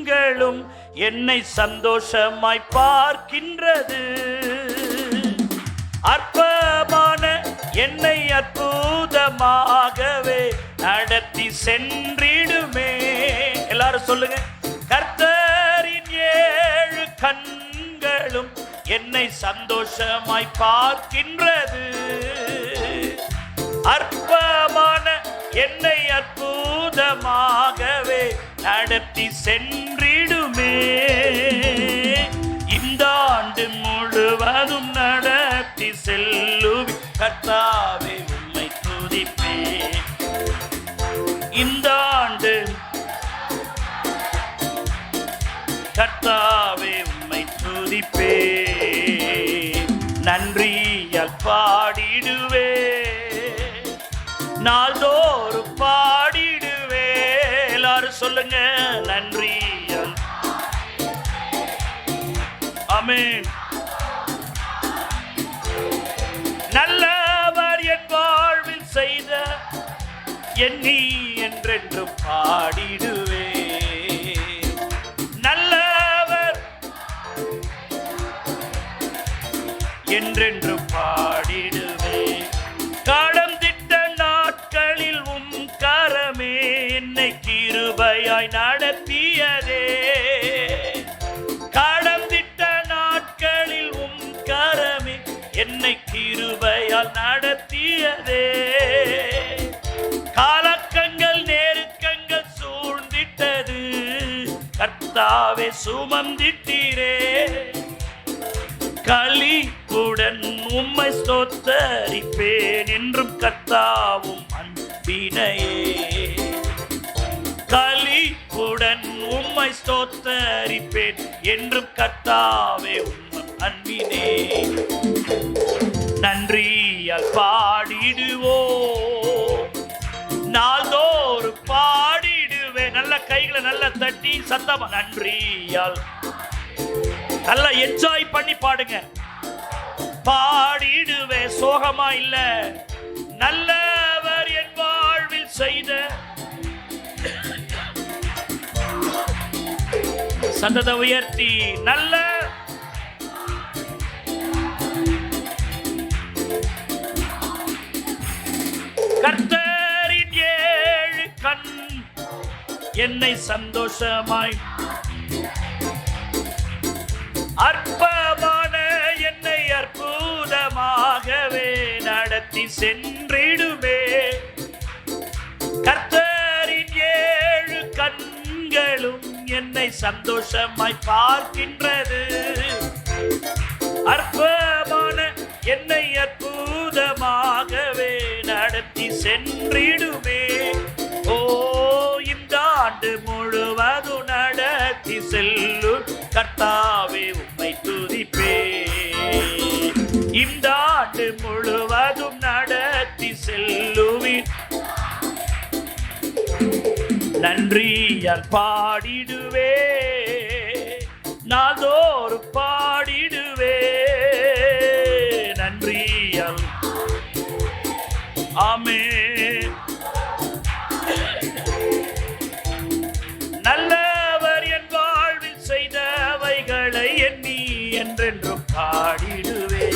கண்களும் என்னை சந்தோஷமாய் பார்க்கின்றது. அற்பமான என்னை அற்புதமாகவே நடத்தி சென்றிடுமே. எல்லாரும் சொல்லுங்க. கர்த்தரின் 7 கண்களும் என்னை சந்தோஷமாய் பார்க்கின்றது. அற்பமான என்னை அற்புதமாகவே நடத்தி சென்றிடுமே. இந்த ஆண்டு முழுவதும் நடத்தி செல்லும் கர்த்தாவே உம்மை துதிப்பேன். இந்த ஆண்டு கர்த்தாவே உம்மை துதிப்பேன். நன்றியால் பாடிடுவே, நாள்தோறும் பாடிடுவே. எல்லாரும் சொல்லுங்க. நன்றியால். ஆமென். நல்லவர் என் வாழ்வில் செய்த எண்ணி என்றென்று பாடிடுவே. நல்லவர் என்றென்று பாடிடுவே. கடந்திட்ட நாட்களில் உம் கரமே என்னை கிருபையாய் நடத்தியதே. கடந்திட்ட நாட்களில் உம் கரமே என்னை கிருபையால் நடத்தியதே. காலக்கங்கள் நெருக்கங்கள் சூழ்ந்திட்டது, கர்த்தாவே சுமந்திட்டீரே. களிப்புடன் உம்மை ஸ்தோத்தரிப்பேன் என்றும் கர்த்தாவும் அன்பினையே. களிப்புடன் உம்மை ஸ்தோத்தரிப்பேன் என்றும் கர்த்தாவே உம் அன்பினே. நன்றியால் பாடிடுவோம், நாள்தோறும் பாடிடுவேன். நல்ல கைகளை நல்ல தட்டி சத்தமா நன்றியால் நல்லா என்ஜாய் பண்ணி பாடுங்க. பாடிடுவே, சோகமா இல்ல. நல்லவர் என் வாழ்வில் செய்த சத்தத்தை உயர்த்தி நல்ல கர்த்தரின் 7 கண் என்னை சந்தோஷமாய் அற்பமான என்னை அற்புதமாகவே நடத்தி சென்றிடுமே. கர்த்தரின் 7 கண்களும் என்னை சந்தோஷமாய் பார்க்கின்றது. அற்பமான என்னை அற்புதமாகவே நடத்தி சென்றிடுமே. ஓ, இந்த ஆண்டு முழுவதும் நடத்தி செல்லும் கர்த்தாவே உம்மை துதிப்பேன். இந்த ஆண்டு முழுவதும் நடத்தி செல்லுவின் நன்றியால் பாடிடுவே, நாள்தோறும் பாடிடுவே. நன்றியால். ஆமென். நல்லவர் என் வாழ்வில் செய்தவைகளை எண்ணி என்றென்றும் பாடிடுவே.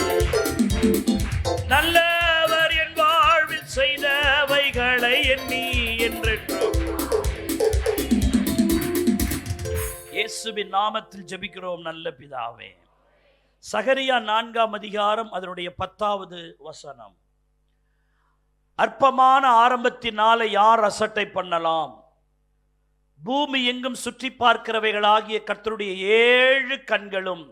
நல்லவர் என் வாழ்வில் செய்தவைகளை எண்ணி என்றென்றும். இயேசுவின் நாமத்தில் ஜெபிக்கிறோம் நல்ல பிதாவே. சகரியா 4ஆம் அதிகாரம் அதனுடைய 10வது வசனம். அற்பமான ஆரம்பத்தினால யார் அசட்டை பண்ணலாம்? பூமி எங்கும் சுற்றி பார்க்கிறவைகளாகிய கர்த்தருடைய 7 கண்களும்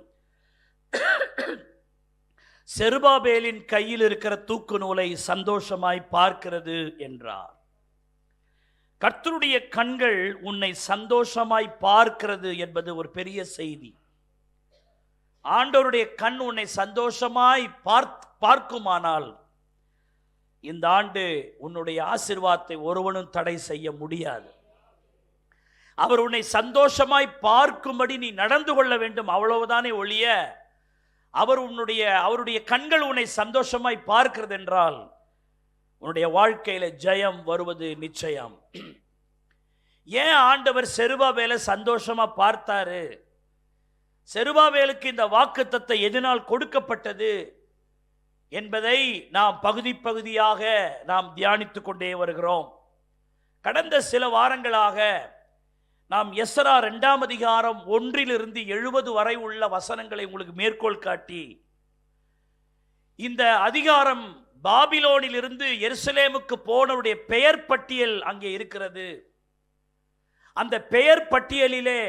செருபாபேலின் கையில் இருக்கிற தூக்கு நூலை சந்தோஷமாய் பார்க்கிறது என்றார். கர்த்தருடைய கண்கள் உன்னை சந்தோஷமாய் பார்க்கிறது என்பது ஒரு பெரிய செய்தி. ஆண்டவருடைய கண் உன்னை சந்தோஷமாய் பார்க்குமானால் இந்த ஆண்டு உன்னுடைய ஆசீர்வாதத்தை ஒருவனும் தடை செய்ய முடியாது. அவர் உன்னை சந்தோஷமாய் பார்க்கும்படி நீ நடந்து கொள்ள வேண்டும், அவ்வளவுதானே ஒழிய அவருடைய கண்கள் உன்னை சந்தோஷமாய் பார்க்கிறது என்றால் உன்னுடைய வாழ்க்கையில ஜெயம் வருவது நிச்சயம். ஏன் ஆண்டவர் செருபாபேலை சந்தோஷமா பார்த்தாரு? செருபாபேலுக்கு இந்த வாக்குத்தத்தம் எதனால் கொடுக்கப்பட்டது என்பதை நாம் பகுதி பகுதியாக நாம் தியானித்துக் கொண்டே வருகிறோம். கடந்த சில வாரங்களாக நாம் எஸ்ரா 2ஆம் அதிகாரம் 1 70 வரை உள்ள வசனங்களை உங்களுக்கு மேற்கோள் காட்டி, இந்த அதிகாரம் பாபிலோனில் இருந்து எருசலேமுக்கு போனவருடைய பெயர் பட்டியல் அங்கே இருக்கிறது. அந்த பெயர் பட்டியலிலே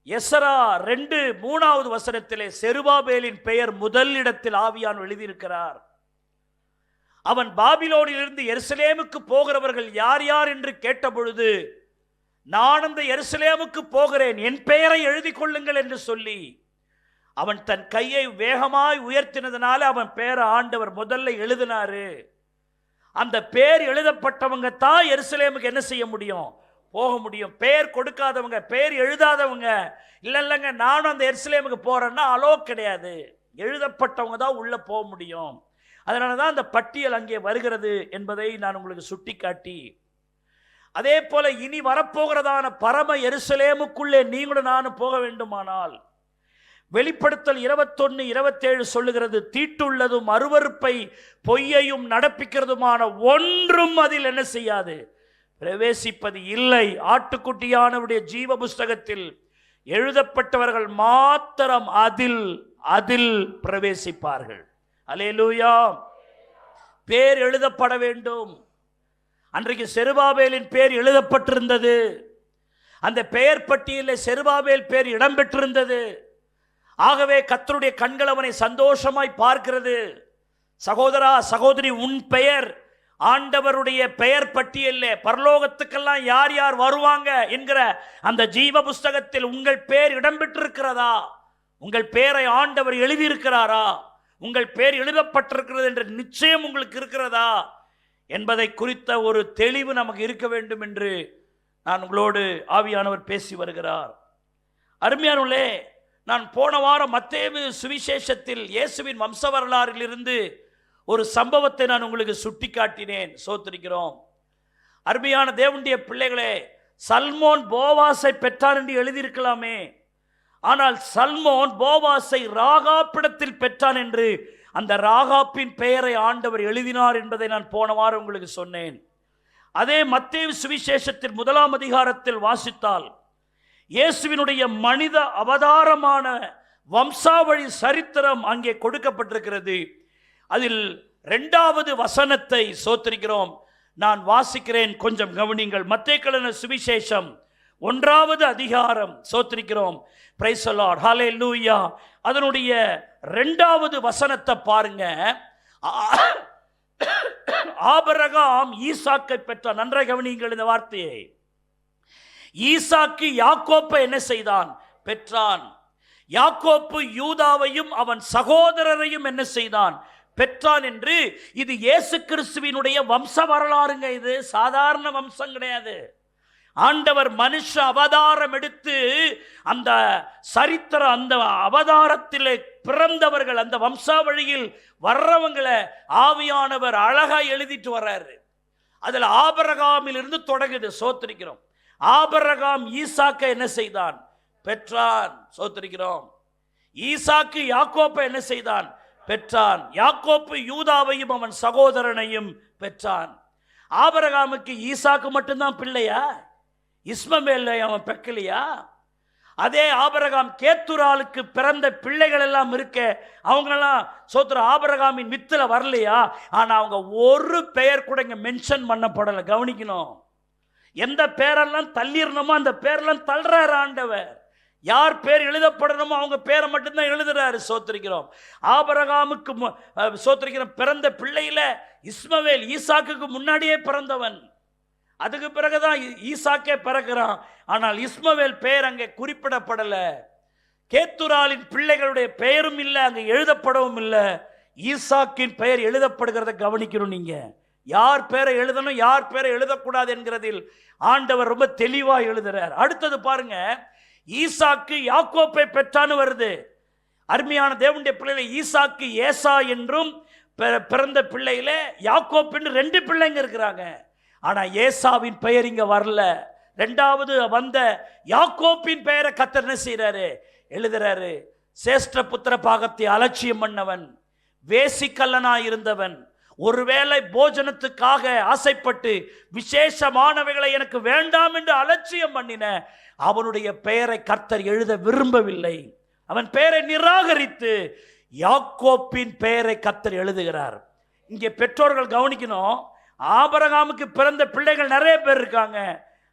எஸ்ரா 2:3 வசனத்திலே செருபாபேலின் பெயர் முதல் இடத்தில் ஆவியானவர் எழுதியிருக்கிறார். அவன் பாபிலோனில் இருந்து எருசலேமுக்கு போகிறவர்கள் யார் யார் என்று கேட்டபொழுது, நான் அந்த எருசலேமுக்கு போகிறேன், என் பெயரை எழுதி கொள்ளுங்கள் என்று சொல்லி அவன் தன் கையை வேகமாய் உயர்த்தினதுனால அவன் பெயரை ஆண்டவர் முதல்ல எழுதினாரு. அந்த பெயர் எழுதப்பட்டவங்க தான் எருசலேமுக்கு என்ன செய்ய முடியும்? போக முடியும். பெயர் கொடுக்காதவங்க, பெயர் எழுதாதவங்க, இல்லைங்க நானும் அந்த எருசலேமுக்கு போறேன்னா அலோ கிடையாது. எழுதப்பட்டவங்க தான் உள்ள போக முடியும். அதனால தான் அந்த பட்டியல் அங்கே வருகிறது என்பதை நான் உங்களுக்கு சுட்டிக்காட்டி, அதே போல இனி வரப்போகிறதான பரம எருசலேமுக்குள்ளே நீங்களும் நானும் போக வேண்டுமானால், வெளிப்படுத்தல் 21:27 சொல்லுகிறது, தீட்டுள்ளதும் அருவருப்பை பொய்யையும் நடப்பிக்கிறதுமான ஒன்றும் அதில் என்ன செய்யாது? பிரவேசிப்பது இல்லை. ஆட்டுக்குட்டியானவருடைய ஜீவ புஸ்தகத்தில் எழுதப்பட்டவர்கள் மாத்திரம் அதில் பிரவேசிப்பார்கள். அல்லேலூயா. பேர் எழுதப்பட வேண்டும். அன்றைக்கு செருபாபேலின் பேர் எழுதப்பட்டிருந்தது. அந்த பெயர் பட்டியலில் செருபாபேல் பேர் இடம்பெற்றிருந்தது. ஆகவே கர்த்தருடைய கண்கள் அவனை சந்தோஷமாய் பார்க்கிறது. சகோதரா, சகோதரி, உன் பெயர் ஆண்டவருடைய பெயர் பட்டியலில் பரலோகத்துக்கெல்லாம் யார் யார் வருவாங்க என்கிற அந்த ஜீவ புஸ்தகத்தில் உங்கள் பெயர் இடம்பெற்றிருக்கிறதா? உங்கள் பெயரை ஆண்டவர் எழுதியிருக்கிறாரா? உங்கள் பெயர் எழுதப்பட்டிருக்கிறது என்ற நிச்சயம் உங்களுக்கு இருக்கிறதா என்பதை குறித்த ஒரு தெளிவு நமக்கு இருக்க வேண்டும் என்று நான் உங்களோடு ஆவியானவர் பேசி வருகிறார். அருமையானவர்களே, நான் போன வாரம் மத்தேயு சுவிசேஷத்தில் இயேசுவின் வம்ச வரலாறில் இருந்து ஒரு சம்பவத்தை நான் உங்களுக்கு சுட்டி காட்டினேன். சோத்திரிக்கிறோம். அருமையான தேவனுடைய பிள்ளைகளே, சல்மோன் போவாசை பெற்றான் என்று எழுதியிருக்கலாமே, ஆனால் சல்மோன் போவாசை ராகாப்பிடத்தில் பெற்றான் என்று அந்த ராகாப்பின் பெயரை ஆண்டவர் எழுதினார் என்பதை நான் போன வாரம் உங்களுக்கு சொன்னேன். அதே மத்தேயு சுவிசேஷத்தில் 1ஆம் அதிகாரத்தில் வாசித்தால் இயேசுவினுடைய மனித அவதாரமான வம்சாவழி சரித்திரம் அங்கே கொடுக்கப்பட்டிருக்கிறது. அதில் 2வது வசனத்தை சோத்திரிக்கிறோம் நான் வாசிக்கிறேன், கொஞ்சம் கவனிங்கள். மத்தேயு சுவிசேஷம் 1வது அதிகாரம், சோத்திரிக்கிறோம், பிரைஸ் தி லார்ட், ஹல்லேலூயா. அதனுடைய 2வது வசனத்தை பாருங்க. ஆபிரகாம் ஈசாக்கை பெற்றான். நன்றாக கவனிங்கள் இந்த வார்த்தையை. ஈசாக்கு யாக்கோப்பை என்ன செய்தான்? பெற்றான். யாக்கோப்பு யூதாவையும் அவன் சகோதரரையும் என்ன செய்தான்? பெற்றான் என்று. இது இயேசு கிறிஸ்துவினுடைய வம்ச வரலாறுங்க. இது சாதாரண வம்சம் கிடையாது. ஆண்டவர் மனுஷ அவதாரம் எடுத்து அந்த சரித்திரம், அந்த அவதாரத்தில் பிறந்தவர்கள், அந்த வம்சாவழியில் வர்றவங்களை ஆவியானவர் அழகா எழுதிட்டு வர்றாரு. அதுல ஆபிரகாமில் இருந்து தொடங்குது. சோத்திரிக்கிறோம். ஆபிரகாம் ஈசாக்கை என்ன செய்தான்? பெற்றான். சோத்திரிக்கிறோம். ஈசாக்கு யாக்கோப்பை என்ன செய்தான்? பெற்றான். யாக்கோப்பு யூதாவையும் அவன் சகோதரனையும் பெற்றான். ஆபிரகாமுக்கு ஈசாக்கு மட்டும்தான் பிள்ளையா? இஸ்மவேலை அவன் பெக்கலையா? அதே ஆபிரகாம் கேத்துராளுக்கு பிறந்த பிள்ளைகள் எல்லாம் இருக்க, அவங்களெல்லாம் சோத்திர ஆபிரகாமின் வித்துல வரலையா? ஆனா அவங்க ஒரு பெயர் கூட இங்க மென்ஷன் பண்ணப்படலை. கவனிக்கணும். எந்த பேரெல்லாம் தள்ளிடணுமோ அந்த பேரெல்லாம் தள்ளுறாரு ஆண்டவர். யார் பேர் எழுதப்படணுமோ அவங்க பேரை மட்டும்தான் எழுதுறாரு. சோத்திரிக்கிறோம். ஆபிரகாமுக்கு சோத்திரிக்கிறோம் பிறந்த பிள்ளையில இஸ்மவேல் ஈசாக்குக்கு முன்னாடியே பிறந்தவன். அதுக்கு பிறகுதான் ஈசாக்கே பிறகுறான். ஆனால் இஸ்மவேல் பெயர் அங்கே குறிப்பிடப்படலை. கேத்துராலின் பிள்ளைகளுடைய பெயரும் இல்லை, அங்கே எழுதப்படவும் இல்லை. ஈசாக்கின் பெயர் எழுதப்படுகிறத கவனிக்கணும். நீங்க யார் பேரை எழுதணும், யார் பேரை எழுதக்கூடாது என்கிறதில் ஆண்டவர் ரொம்ப தெளிவாக எழுதுறார். அடுத்தது பாருங்க, ஈசாக்கு யாக்கோப்பை பெற்றான்னு வருது. அருமையான தேவனுடைய பிள்ளைகளை, ஈசாக்கு ஏசா என்றும் பிறந்த பிள்ளையில யாக்கோப் என்று 2 பிள்ளைங்க இருக்கிறாங்க. ஆனா ஏசாவின் பெயர் இங்க வரல. இரண்டாவது வந்த யாக்கோப்பின் பெயரை கர்த்தர் என்ன செய்யறாரு? எழுதுறாரு. சேஷ்ட புத்திர பாகத்தை அலட்சியம் பண்ணவன், வேசிக்கல்லனா இருந்தவன், ஒருவேளை போஜனத்துக்காக ஆசைப்பட்டு விசேஷமானவைகளை எனக்கு வேண்டாம் என்று அலட்சியம் பண்ணின அவனுடைய பெயரை கர்த்தர் எழுத விரும்பவில்லை. அவன் பெயரை நிராகரித்து யாக்கோப்பின் பெயரை கர்த்தர் எழுதுகிறார். இங்கே பெற்றோர்கள் கவனிக்கணும். ஆபிரகாமுக்கு பிறந்த பிள்ளைகள் நிறைய பேர் இருக்காங்க,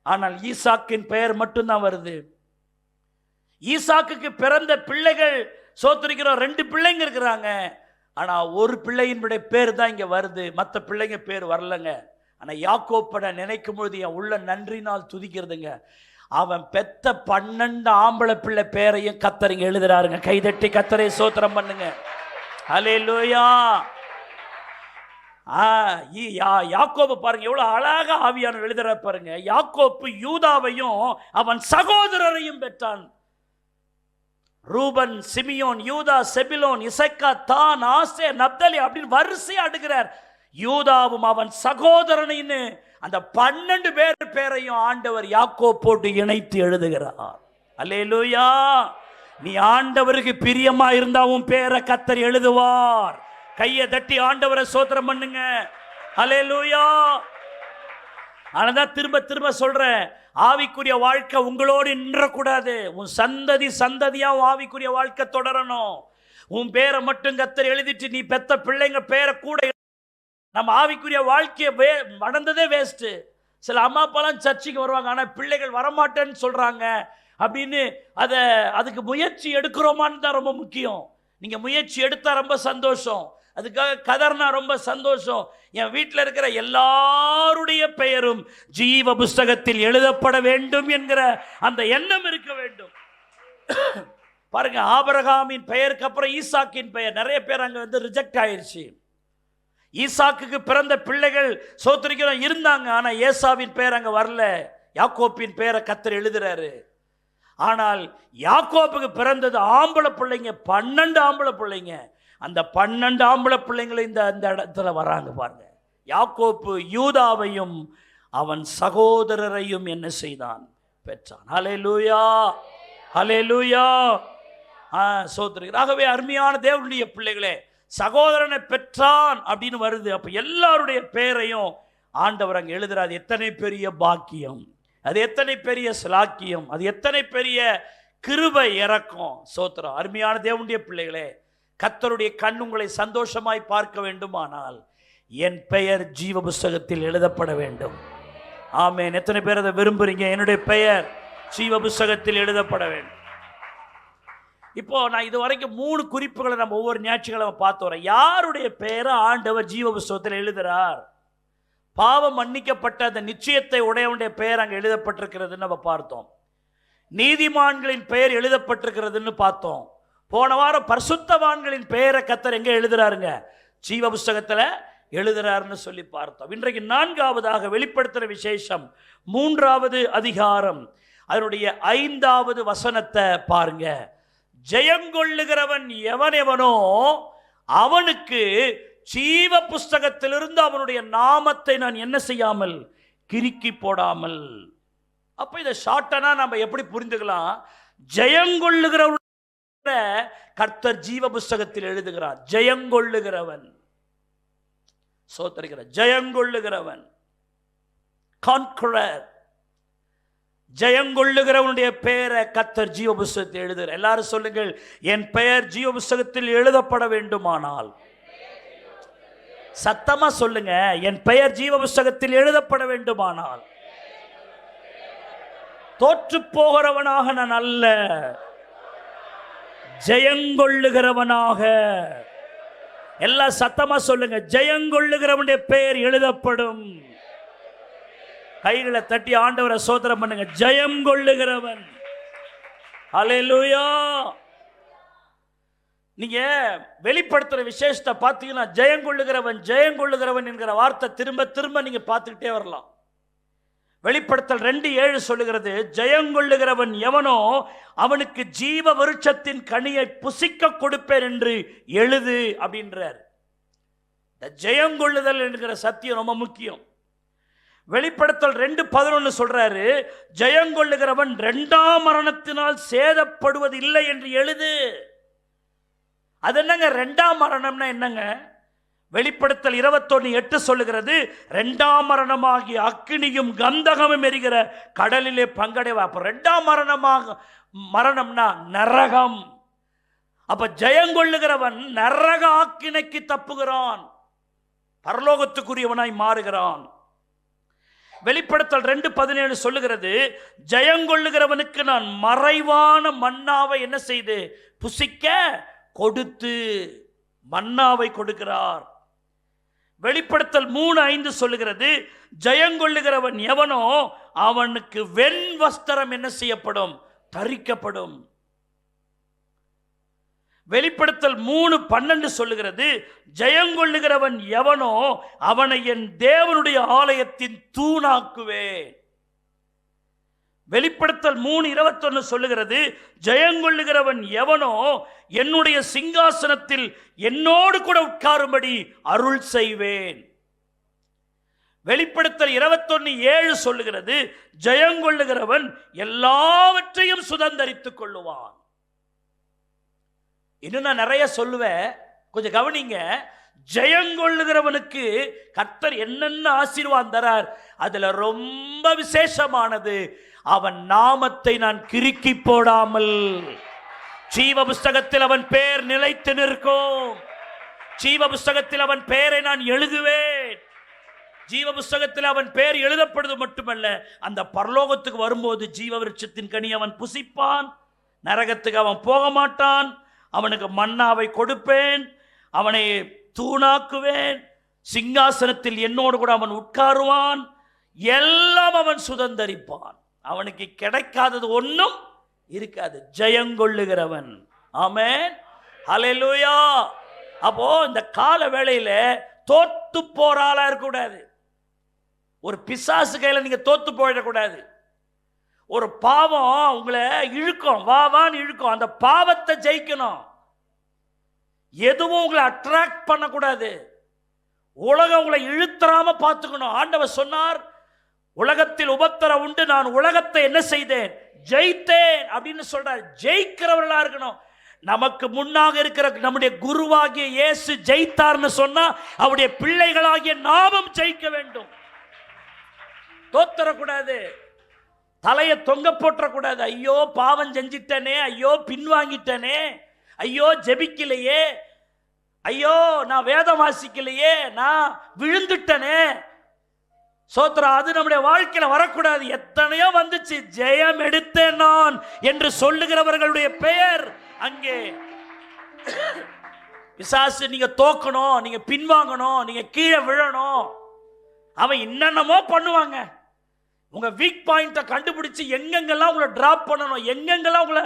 ஆனால் ஈசாக்கின் பெயர் மட்டும்தான் வருது. ஈசாக்குக்கு பிறந்த பிள்ளைகள் சோத்திரிக்கிறோம், 2 பிள்ளைங்க இருக்கிறாங்க, ஆனா ஒரு பிள்ளையினுடைய பேர் தான் இங்க வருது, மற்ற பிள்ளைங்க பேர் வரலங்க. ஆனா யாக்கோப்பை நினைக்கும் பொழுது என் உள்ள நன்றினால் துதிக்கிறதுங்க. அவன் பெத்த 12 ஆம்பளை பிள்ளை பேரையும் கர்த்தர் எழுதுறாருங்க. கைதட்டி கர்த்தரை சோத்திரம் பண்ணுங்க. ஹல்லேலூயா. யாக்கோபு பாருங்க எவ்வளவு அழகா ஆவியானவர் எழுதுற பாருங்க. யாக்கோப்பு யூதாவையும் அவன் சகோதரரையும் பெற்றான். ரூபன், சிமியோன், யூதா, செபிலோன், இசக்கா, தான், ஆசேர், நப்தலி அப்படின்னு வரிசையா அடுக்கிறார். யூதாவும் அவன் சகோதரனின்னு அந்த 12 பேர் பேரையும் ஆண்டவர் யாக்கோப்போடு இணைத்து எழுதுகிறார். அல்லேலூயா. நீ ஆண்டவருக்கு பிரியமா இருந்தா உன் பேரை கர்த்தர் எழுதுவார். கையை தட்டி ஆண்டவரை சோத்திரம் பண்ணுங்க. அல்லேலூயா. ஆனதான் திரும்ப திரும்ப சொல்றேன், ஆவிக்குரிய வாழ்க்கை உங்களோடு நின்றக்கூடாது. உன் சந்ததி சந்ததியா ஆவிக்குரிய வாழ்க்கை தொடரணும். உன் பேரை மட்டும் கர்த்தர் எழுதிட்டு நீ பெத்த பிள்ளைங்க பேரை கூட நம்ம ஆவிக்குரிய வாழ்க்கையை நடந்ததே வேஸ்ட். சில அம்மா அப்பாலாம் சர்ச்சைக்கு வருவாங்க, ஆனால் பிள்ளைகள் வரமாட்டேன்னு சொல்றாங்க அப்படின்னு அதுக்கு முயற்சி எடுக்கிறோமான்னு தான் ரொம்ப முக்கியம். நீங்க முயற்சி எடுத்தா ரொம்ப சந்தோஷம், அதுக்காக கதர்னா ரொம்ப சந்தோஷம். என் வீட்டில் இருக்கிற எல்லாருடைய பெயரும் ஜீவ புஸ்தகத்தில் எழுதப்பட வேண்டும் என்கிற அந்த எண்ணம் இருக்க வேண்டும். பாருங்க, ஆபிரகாமின் பெயருக்கு அப்புறம் ஈசாக்கின் பெயர் நிறைய பேர் அங்க ரிஜெக்ட் ஆயிடுச்சு. ஈசாக்குக்கு பிறந்த பிள்ளைகள் சோத்திரிக்கிறோம் இருந்தாங்க, ஆனா ஏசாவின் பெயர் அங்க வரல. யாக்கோப்பின் பெயரை கர்த்தர் எழுதுறாரு. ஆனால் யாக்கோப்புக்கு பிறந்தது ஆம்பளை பிள்ளைங்க, 12 ஆம்பளை பிள்ளைங்க. அந்த 12 ஆம்பளை பிள்ளைங்களை இந்த இடத்துல வராங்க பாருங்க. யாக்கோப்பு யூதாவையும் அவன் சகோதரரையும் என்ன செய்தான்? பெற்றான். ஹல்லேலூயா, ஹல்லேலூயா. சோத்திரிக்கிறார். ஆகவே அருமையான தேவனுடைய பிள்ளைகளே, சகோதரனை பெற்றான் அப்படின்னு வருது. அப்ப எல்லாருடைய பேரையும் ஆண்டவர் அங்க எழுதுறார். அது எத்தனை பெரிய பாக்கியம், அது எத்தனை பெரிய சிலாக்கியம், அது எத்தனை பெரிய கிருபை இறக்கம். சோத்திரம். அருமையான தேவனுடைய பிள்ளைகளே, கர்த்தருடைய கண் உங்களை சந்தோஷமாய் பார்க்க வேண்டுமானால் என் பெயர் ஜீவ புஸ்தகத்தில் எழுதப்பட வேண்டும். ஆமென். எத்தனை பேர் அதை விரும்புறீங்க? என்னுடைய பெயர் ஜீவ புஸ்தகத்தில் எழுதப்பட வேண்டும். இப்போ நான் இது வரைக்கும் 3 குறிப்புகளை நம்ம ஒவ்வொரு ஞாயிற்றுக்கிழமை பார்த்து வரோம். யாருடைய பெயரை ஆண்டவர் ஜீவ புஸ்தகத்தில் எழுதுறார்? பாவம் மன்னிக்கப்பட்ட அந்த நிச்சயத்தை உடையவனுடைய பெயர் அங்கே எழுதப்பட்டிருக்கிறதுன்னு நம்ம பார்த்தோம். நீதிமான்களின் பெயர் எழுதப்பட்டிருக்கிறதுன்னு பார்த்தோம். போன வாரம் பரிசுத்தவான்களின் பெயரை கர்த்தர் எங்க எழுதுறாருங்க? ஜீவ புஸ்தகத்தில் எழுதுறாருன்னு சொல்லி பார்த்தோம். இன்றைக்கு 4வதாக வெளிப்படுத்துகிற விசேஷம் 3வது அதிகாரம் அதனுடைய 5வது வசனத்தை பாருங்க. ஜெயங்கொள்ளுகிறவன் எவனோ அவனுக்கு ஜீவ புஸ்தகத்திலிருந்து அவனுடைய நாமத்தை நான் என்ன செய்யாமல் கிறுக்கி போடாமல். அப்ப இதை ஷார்ட்டனா நம்ம எப்படி புரிந்துக்கலாம்? ஜெயங்கொள்ளுகிறவன் கர்த்தர் ஜீவ புஸ்தகத்தில் எழுதுகிறார். ஜெயங்கொள்ளுகிறவன், சோத்தரிக்கிற ஜெயங்கொள்ளுகிறவன், கான்கரர், ஜெயங்கொள்ளுகிறவனுடைய பெயரை கர்த்தர் ஜீவ புஸ்தகத்தில் எழுதுகிறார். எல்லாரும் சொல்லுங்கள், என் பெயர் ஜீவ புஸ்தகத்தில் எழுதப்பட வேண்டுமானால். சத்தமா சொல்லுங்க, என் பெயர் ஜீவ புஸ்தகத்தில் எழுதப்பட வேண்டுமானால் தோற்று போகிறவனாக நான் அல்ல, ஜெயங்கொள்ளுகிறவனாக. எல்லாம் சத்தமா சொல்லுங்க, ஜெயங்கொள்ளுகிறவனுடைய பெயர் எழுதப்படும். கைகளை தட்டி ஆண்டவரை சோதரம் பண்ணுங்க. ஜெயம் கொள்ளுகிறவன். அல்லேலூயா. நீங்க வெளிப்படுத்துற விசேஷத்தை பார்த்தீங்கன்னா ஜெயங்கொள்ளுகிறவன் ஜெயங்கொள்ளுகிறவன் என்கிற வார்த்தை திரும்ப திரும்ப நீங்க பார்த்துக்கிட்டே வரலாம். வெளிப்படுத்தல் 2:7 சொல்லுகிறது, ஜெயங்கொள்ளுகிறவன் எவனோ அவனுக்கு ஜீவ விருட்சத்தின் கனியை புசிக்க கொடுப்பேன் என்று எழுது அப்படின்றார். இந்த ஜெயங்கொள்ளுதல் என்கிற சத்தியம் ரொம்ப முக்கியம். வெளிப்படுத்தல் 2:11 சொல்றாரு, ஜெயங்கொள்ளுகிறவன் 2ஆம் மரணத்தினால் சேதப்படுவது இல்லை என்று எழுது. அது என்னங்க 2ஆம் மரணம்னா என்னங்க? வெளிப்படுத்தல் 21:8 சொல்லுகிறது, 2ஆம் மரணமாகிய அக்கினியும் கந்தகமும் எரிகிற கடலிலே பங்கடைவா. அப்ப 2ஆம் மரணம்னா நரகம். அப்ப ஜெயங்கொள்ளுகிறவன் நரக ஆக்கினைக்கு தப்புகிறான், பரலோகத்துக்குரியவனாய் மாறுகிறான். வெளிப்படுத்தல் 2:17 சொல்லுகிறது, ஜெயங்கொள்ளுகிறவனுக்கு நான் மறைவான மன்னாவை என்ன செய்து புசிக்க கொடுத்து, மன்னாவை கொடுக்கிறார். வெளிப்படுத்தல் 3:5 சொல்லுகிறது, ஜெயங்கொள்ளுகிறவன் எவனோ அவனுக்கு வெண் வஸ்திரம் என்ன செய்யப்படும்? தரிக்கப்படும். வெளிப்படுத்தல் 3:12 சொல்லுகிறது, ஜெயங்கொள்ளுகிறவன் எவனோ அவனை என் தேவனுடைய ஆலயத்தின் தூணாக்குவேன். வெளிப்படுத்தல் 3:21 சொல்லுகிறது, ஜெயங்கொள்ளுகிறவன் எவனோ என்னுடைய சிங்காசனத்தில் என்னோடு கூட உட்காரும்படி அருள் செய்வேன். வெளிப்படுத்தல் 21:7 சொல்லுகிறது, ஜெயங்கொள்ளுகிறவன் எல்லாவற்றையும் சுதந்தரித்துக் கொள்ளுவான். இன்னும் நான் நிறைய சொல்லுவேன், கொஞ்சம் கவனிங்க. ஜெயங்கொள்ளுகிறவனுக்கு கர்த்தர் என்னென்ன ஆசீர்வாதம் தரார், அதுல ரொம்ப விசேஷமானது, அவன் நாமத்தை நான் கிறுக்கி போடாமல் ஜீவ புஸ்தகத்தில் அவன் பெயர் நிலைத்து நிற்கும். ஜீவ புஸ்தகத்தில் அவன் பெயரை நான் எழுதுவேன். ஜீவ புஸ்தகத்தில் அவன் பெயர் எழுதப்படுவது மட்டுமல்ல, அந்த பரலோகத்துக்கு வரும்போது ஜீவ விருட்சத்தின் கனி அவன் புசிப்பான், நரகத்துக்கு அவன் போக மாட்டான், அவனுக்கு மன்னாவை கொடுப்பேன், அவனை தூணாக்குவேன், சிங்காசனத்தில் என்னோடு கூட அவன் உட்காருவான், எல்லாம் அவன் சுதந்தரிப்பான். அவனுக்கு கிடைக்காதது ஒன்றும் இருக்காது. ஜெயங்கொள்ளுகிறவன். ஆமென், ஹல்லேலூயா. அப்போ இந்த கால வேளையில தோத்து போறாளா இருக்கக்கூடாது. ஒரு பிசாசு கையில நீங்க தோத்து போயிடக்கூடாது. ஒரு பாவம் உங்களை இழுக்கும், வான்னு இழுக்கும். அந்த பாவத்தை ஜெயிக்கணும். எதுவும் உங்களை அட்ராக்ட் பண்ணக்கூடாது. உலகம் உங்களை இழுத்தராம பார்த்துக்கணும். ஆண்டவர் சொன்னார், உலகத்தில் உபத்திரம் உண்டு, நான் உலகத்தை என்ன செய்தேன்? ஜெயித்தேன் அப்படின்னு சொல்றார். ஜெயிக்கிறவர்களா இருக்கணும். நமக்கு முன்னாக இருக்கிற நம்முடைய குருவாகிய இயேசு ஜெயித்தார்னு சொன்னா அவருடைய பிள்ளைகளாகிய நாமும் ஜெயிக்க வேண்டும். தோத்தரக்கூடாது, தலையை தொங்க போற்றக்கூடாது. ஐயோ பாவம் செஞ்சிட்டனே, ஐயோ பின்வாங்கிட்டனே, ஐயோ ஜெபிக்கலையே, ஐயோ நான் வேதம் வாசிக்கலையே, நான் விழுந்துட்டனே. சோத்ரா, அது நம்முடைய வாழ்க்கையில வரக்கூடாது. எத்தனையோ வந்துச்சு, ஜெயம் எடுத்தேன் நான் என்று சொல்லுகிறவர்களுடைய பெயர் அங்கே. பிசாசு நீங்க தோக்கணும், நீங்க பின்வாங்கணும், நீங்க கீழே விழணும், அவன் என்னென்னமோ பண்ணுவாங்க. உங்க வீக் பாயிண்ட்டை கண்டுபிடிச்சு எங்கெங்கெல்லாம் உங்களை டிராப் பண்ணணும், எங்கெங்கெல்லாம் உங்களை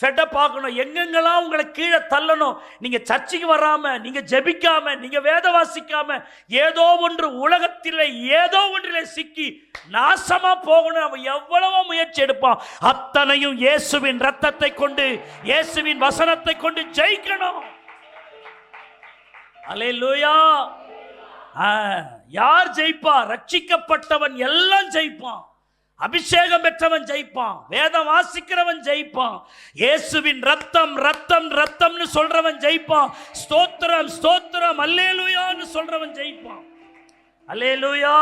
ஃபெட்டப் பார்க்கணும், எங்கெங்கெல்லாம் உங்களை கீழே தள்ளணும். நீங்க சர்ச்சைக்கு வராம, நீங்க ஜெபிக்காம, நீங்க வேத வாசிக்காம, ஏதோ ஒன்று உலகத்திலே ஏதோ ஒன்றிலே சிக்கி நாசமா போகணும். அவன் எவ்வளவோ முயற்சி எடுப்பான். அத்தனையும் இயேசுவின் ரத்தத்தை கொண்டு, இயேசுவின் வசனத்தை கொண்டு ஜெயிக்கணும். அல்லேலூயா. யார் ஜெயிப்பா? ரட்சிக்கப்பட்டவன் எல்லாம் ஜெயிப்பான். அபிஷேகம் பெற்றவன் ஜெயிப்பான். வேதம் வாசிக்கிறவன் ஜெயிப்பான். இயேசுவின் ரத்தம் ரத்தம் ரத்தம்னு சொல்றவன் ஜெயிப்பான். ஸ்தோத்திரம் ஸ்தோத்திரம் அல்லேலூயான்னு சொல்றவன் ஜெயிப்பான். அல்லேலூயா.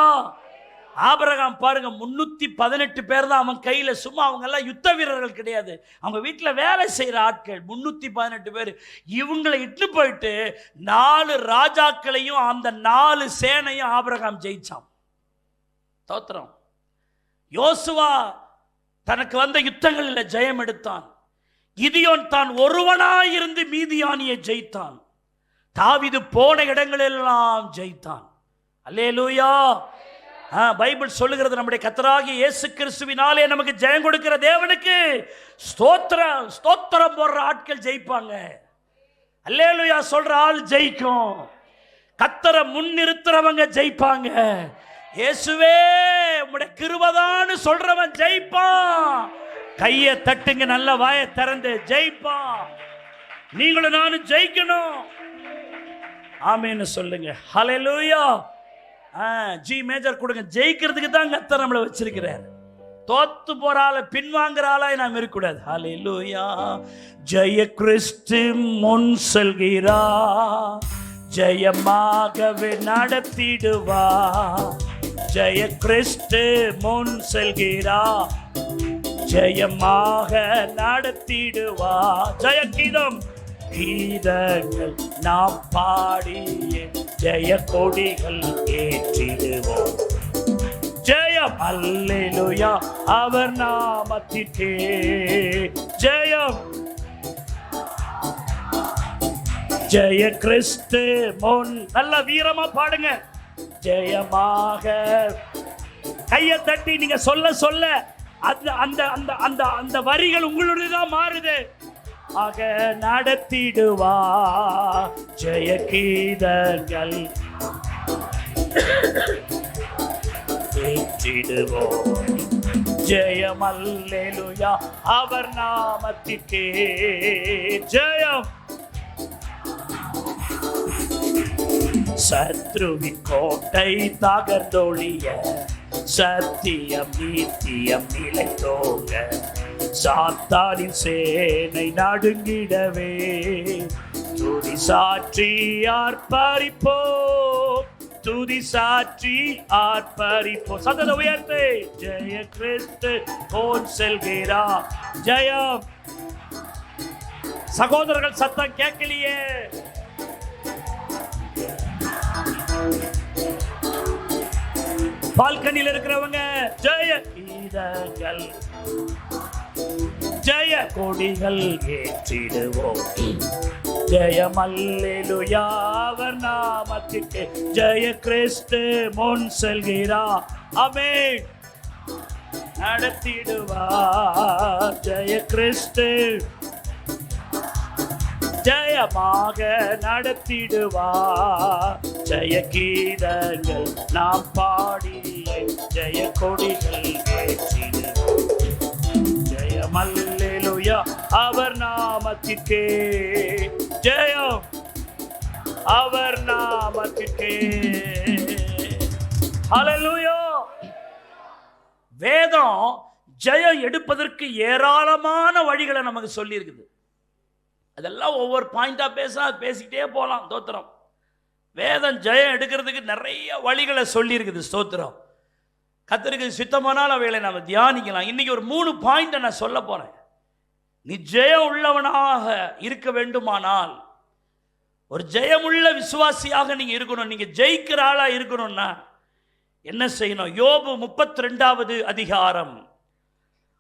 ஆபிரகாம் பாருங்க, 318 பேர் தான் அவன் கையில. சும்மா அவங்க எல்லாம் யுத்த வீரர்கள் கிடையாது, அவங்க வீட்டில் வேலை செய்யற ஆட்கள். 318 பேர். இவங்களை இட்டு போயிட்டு 4 ராஜாக்களையும் அந்த 4 சேனையும் ஆபிரகாம் ஜெயிச்சான். ஸ்தோத்திரம். யோசுவா தனக்கு வந்த யுத்தங்களில் ஜெயம் எடுத்தான். கிதியோன் தான் ஒருவனாயிருந்து மீதியானியை ஜெயித்தான். தாவீது போன இடங்களெல்லாம் ஜெயித்தான். அல்லேலூயா. பைபிள் சொல்லுகிறது, நம்முடைய கர்த்தராகிய இயேசு கிறிஸ்துவினாலே நமக்கு ஜெயம் கொடுக்கிற தேவனுக்கு ஸ்தோத்திரம். ஸ்தோத்திரம் போடுற ஆட்கள் ஜெயிப்பாங்க. அல்லேலூயா சொல்ற ஆள் ஜெயிக்கும். கர்த்தரை முன்னிறுத்துறவங்க ஜெயிப்பாங்க. இயேசுவே உம்முடைய கிருபைதான்னு சொல்றவன் ஜெயிப்பான். கையை தட்டுங்க, நல்ல வாயை திறந்து ஜெயிப்பான். நீங்களும் நானும் ஜெயிக்கணும். ஆமென்னு சொல்லுங்க. ஹல்லேலூயா. ஜி மேஜர் கொடுங்க. ஜெயிக்கிறதுக்கு தான் கர்த்தர் நம்மளை வச்சிருக்கிறார். தோத்து போற ஆள பின்வாங்குற ஆளாய் நாம் இருக்கக்கூடாது. ஹல்லேலூயா. ஜெய கிறிஸ்து முன் செல்கிறா, ஜெயமாகவே நடத்திடுவா. ஜெய கிறிஸ்து முன் செல்கிறா, ஜெயமாக நடத்திடுவா. ஜெய கீதம் கீதங்கள் நாம் பாடிய ஜெய கொடிகள் ஏற்றிடுவோம். ஜெயம் அல்லேலூயா அவர் நாமத்திற்கே ஜெயம். ஜெய கிறிஸ்து முன். நல்ல வீரமா பாடுங்க. ஜெயமாக கையை தட்டி நீங்க சொல்ல சொல்ல அந்த அந்த அந்த அந்த அந்த வரிகள் உங்களுடையதான் மாறுது. ஆக நடத்திடுவா ஜெய கீதங்கள் ஏற்றிடுவோம். ஜெயம் அல்லேலூயா அவர் நாமத்திற்கே ஜெயம். சத்ருவின் கோட்டை தகர்ந்தொழிய, சத்தியம் நீத்தியம் நிலைத்தோங்க, சாத்தானின் சேனை நடுங்கிடவே துதி சாற்றி ஆர்ப்பரிப்போ, துதி சாற்றி ஆர்ப்பரிப்போ. சத்தத உயர்த்து. ஜெய கிறிஸ்து போன் செல்கிறா. ஜெயம். சகோதரர்கள் சத்தம் கேட்கலையே. பால்கனியில் இருக்கிறவங்க ஜெய கீதங்கள் ஜெய கொடிகள் ஏற்றிடுவோம். ஜெயம் அல்லேலூயா அவர் நாமத்திற்கு. ஜெய கிறிஸ்து முன் செல்கிறா. ஆமென். நடத்திடுவா ஜெய கிறிஸ்து, ஜெயமாக நடத்திடுவா. ஜெய கீதங்கள் நாம் பாடி ஜெய கொடிகள் ஏற்றிடுவோம். ஜெயம் அல்லேலூயா அவர் நாமத்திற்கே ஜெயம், அவர் நாமத்திற்கே. ஹல்லேலூயா. வேதம் ஜெயம் எடுப்பதற்கு ஏராளமான வழிகளை நமக்கு சொல்லி இருக்குது. அதெல்லாம் ஒவ்வொரு பாயிண்டா பேசிக்கிட்டே போகலாம். ஸ்தோத்திரம். வேதம் ஜெயம் எடுக்கிறதுக்கு நிறைய வழிகளை சொல்லி இருக்குது. ஸ்தோத்திரம். கர்த்தருக்கு சித்தமானால் அவைகளை நாம் தியானிக்கலாம். இன்னைக்கு ஒரு 3 பாயிண்டை நான் சொல்ல போறேன். நீ ஜெயம் உள்ளவனாக இருக்க வேண்டுமானால், ஒரு ஜெயமுள்ள விசுவாசியாக நீங்க இருக்கணும், நீங்க ஜெயிக்கிற ஆளா இருக்கணும்னா என்ன செய்யணும்? யோபு 32வது அதிகாரம்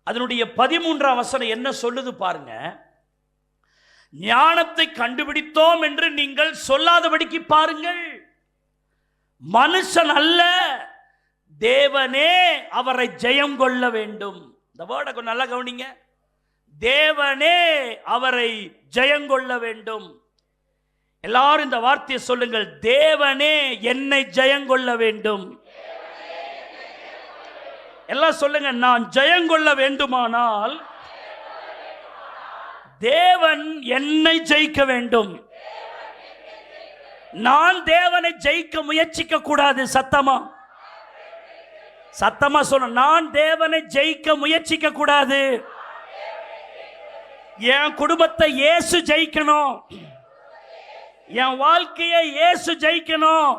அதனுடைய 13ஆம் வசனம் என்ன சொல்லுது பாருங்க. ஞானத்தை கண்டுபிடித்தோம் என்று நீங்கள் சொல்லாதபடிக்கு பாருங்கள். மனுஷன் அல்ல, தேவனே அவரை ஜெயம் கொள்ள வேண்டும். இந்த வேர்டை கொஞ்சம் நல்லா கவனிங்க. தேவனே அவரை ஜெயம் கொள்ள வேண்டும். எல்லாரும் இந்த வார்த்தையை சொல்லுங்கள். தேவனே என்னை ஜெயம் கொள்ள வேண்டும். எல்லாம் சொல்லுங்க. நான் ஜெயம் கொள்ள வேண்டுமானால் தேவன் என்னை ஜெயிக்க வேண்டும். நான் தேவனை ஜெயிக்க முயற்சிக்க கூடாது. சத்தமா சத்தமா சொல்ல. நான் தேவனை ஜெயிக்க முயற்சிக்க கூடாது. என் குடும்பத்தை இயேசு ஜெயிக்கணும், என் வாழ்க்கையை இயேசு ஜெயிக்கணும்.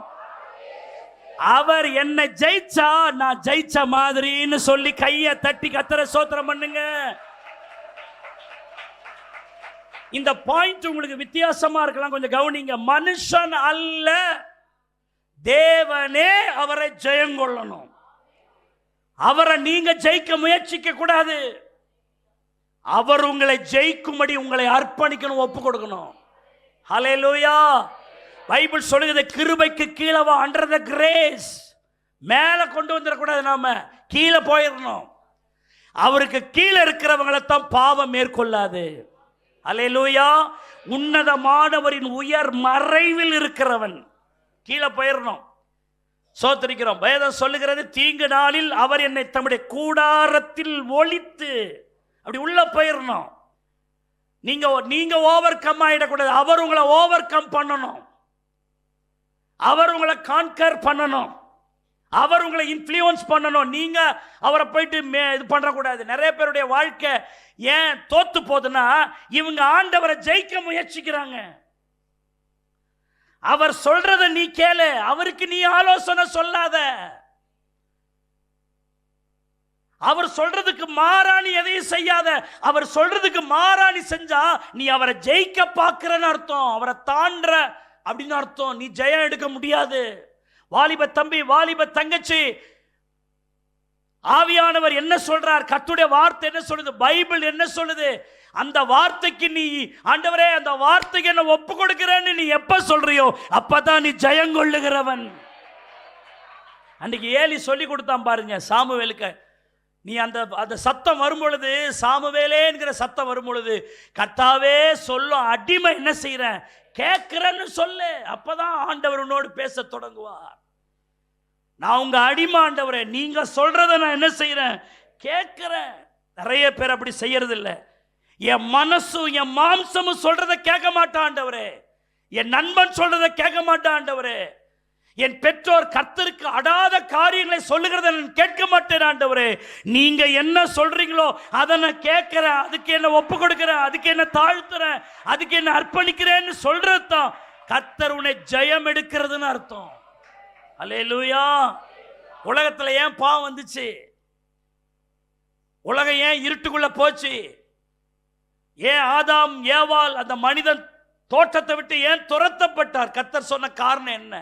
அவர் என்னை ஜெயிச்சா நான் ஜெயிச்ச மாதிரின்னு சொல்லி கையை தட்டி கர்த்தரை ஸ்தோத்திரம் பண்ணுங்க. இந்த பாயிண்ட் உங்களுக்கு வித்தியாசமா இருக்கலாம், கொஞ்சம் கவனிங்க. மனுஷன் அல்ல, தேவனே அவரை ஜெயம் கொள்ளணும். அவரை நீங்க ஜெயிக்க முயற்சிக்க கூடாது. அவர் உங்களை ஜெயிக்கும்படி உங்களை அர்ப்பணிக்கணும், ஒப்பு கொடுக்கணும். ஹல்லேலூயா. பைபிள் சொல்லுகிறது, கிருபைக்கு கீழே வா, அண்டர் த கிரேஸ். மேலே கொண்டு வந்துடக்கூடாது, நாம கீழே போயிடணும். அவருக்கு கீழே இருக்கிறவங்களை தான் பாவம் மேற்கொள்ளாது. அல்லேலூயா. உன்னதமானவரின் உயர் மறைவில் இருக்கிறவன் கீழே போயிடணும். சோத்திரிக்கிறோம். வேதம் சொல்லுகிறது, தீங்கு நாளில் அவர் என்னை தம்முடைய கூடாரத்தில் ஒளித்து, அப்படி உள்ள போயிடணும். நீங்க ஓவர் கம் ஆயிடக்கூடாது. அவர் உங்களை ஓவர் கம் பண்ணணும், அவர் உங்களை கான்கர் பண்ணணும். அவர் உங்களை இன்ஃப்ளூயன்ஸ் பண்ணணும். நீங்க அவரை போயிட்டு இது பண்ணக்கூடாது. நிறைய பேருடைய வாழ்க்கை ஏன் தோத்து போகுதுன்னா, இவங்க ஆண்டவரை ஜெயிக்க முயற்சிக்கிறாங்க. அவர் சொல்றத நீ கேளு, அவருக்கு நீ ஆலோசனை சொல்லாத. அவர் சொல்றதுக்கு மாறா நீ எதையும் செய்யாத. அவர் சொல்றதுக்கு மாறா நீ செஞ்சா நீ அவரை ஜெயிக்க பார்க்கிறன்னு அர்த்தம், அவரை தாண்ட அப்படின்னு அர்த்தம். நீ ஜெயம் எடுக்க முடியாது. வாலிப தம்பி, வாலிப தங்கச்சி, ஆவியானவர் என்ன சொல்றார், கர்த்தருடைய வார்த்தை என்ன சொல்லுது, பைபிள் என்ன சொல்லுது, அந்த வார்த்தைக்கு நீ ஆண்டவரே அந்த வார்த்தைக்கு என்ன ஒப்பு கொடுக்கிறேன்னு நீ எப்ப சொல்றியோ அப்பதான் நீ ஜெயம் கொள்ளுகிறவன். அன்றைக்கு ஏலி சொல்லி கொடுத்தான் பாருங்க சாமுவேலுக்கு. நீ அந்த சத்தம் வரும் பொழுது, சாமுவேலேங்கிற சத்தம் வரும் பொழுது, கர்த்தாவே சொல்லும் அடிமை என்ன செய்யறேன் கேட்கிறேன்னு சொல்லு, அப்பதான் ஆண்டவர் உன்னோடு பேச தொடங்குவார். நான் உங்க அடிமை ஆண்டவரே, நீங்க சொல்றத நான் என்ன செய்யறேன் கேட்கிறேன். நிறைய பேர் அப்படி செய்யறது இல்லை. என் மனசும் என் மாம்சமும் சொல்றத கேட்க மாட்டான் ஆண்டவரே, என் நண்பன் சொல்றத கேட்க மாட்டான் ஆண்டவரே, என் பெற்றோர் கர்த்தருக்கு அடாத காரியங்களை சொல்லுகிறத நான் கேட்க மாட்டேன் ஆண்டவரே. நீங்க என்ன சொல்றீங்களோ அதை நான் கேட்கிறேன், அதுக்கு என்ன ஒப்பு கொடுக்கிறேன், அதுக்கு என்ன தாழ்த்துறேன், அதுக்கு என்ன அர்ப்பணிக்கிறேன்னு சொல்றது தான் கர்த்தர் உன்னை ஜெயம் எடுக்கிறதுன்னு அர்த்தம். அல்லேலூயா. உலகத்துல ஏன் பாவம் வந்துச்சு, உலகம் ஏன் இருட்டுக்குள்ள போச்சு, ஏன் ஆதாம் ஏவாள் அந்த மனிதன் தோட்டத்தை விட்டு ஏன் துரத்தப்பட்டார், கர்த்தர் சொன்ன காரணம் என்ன?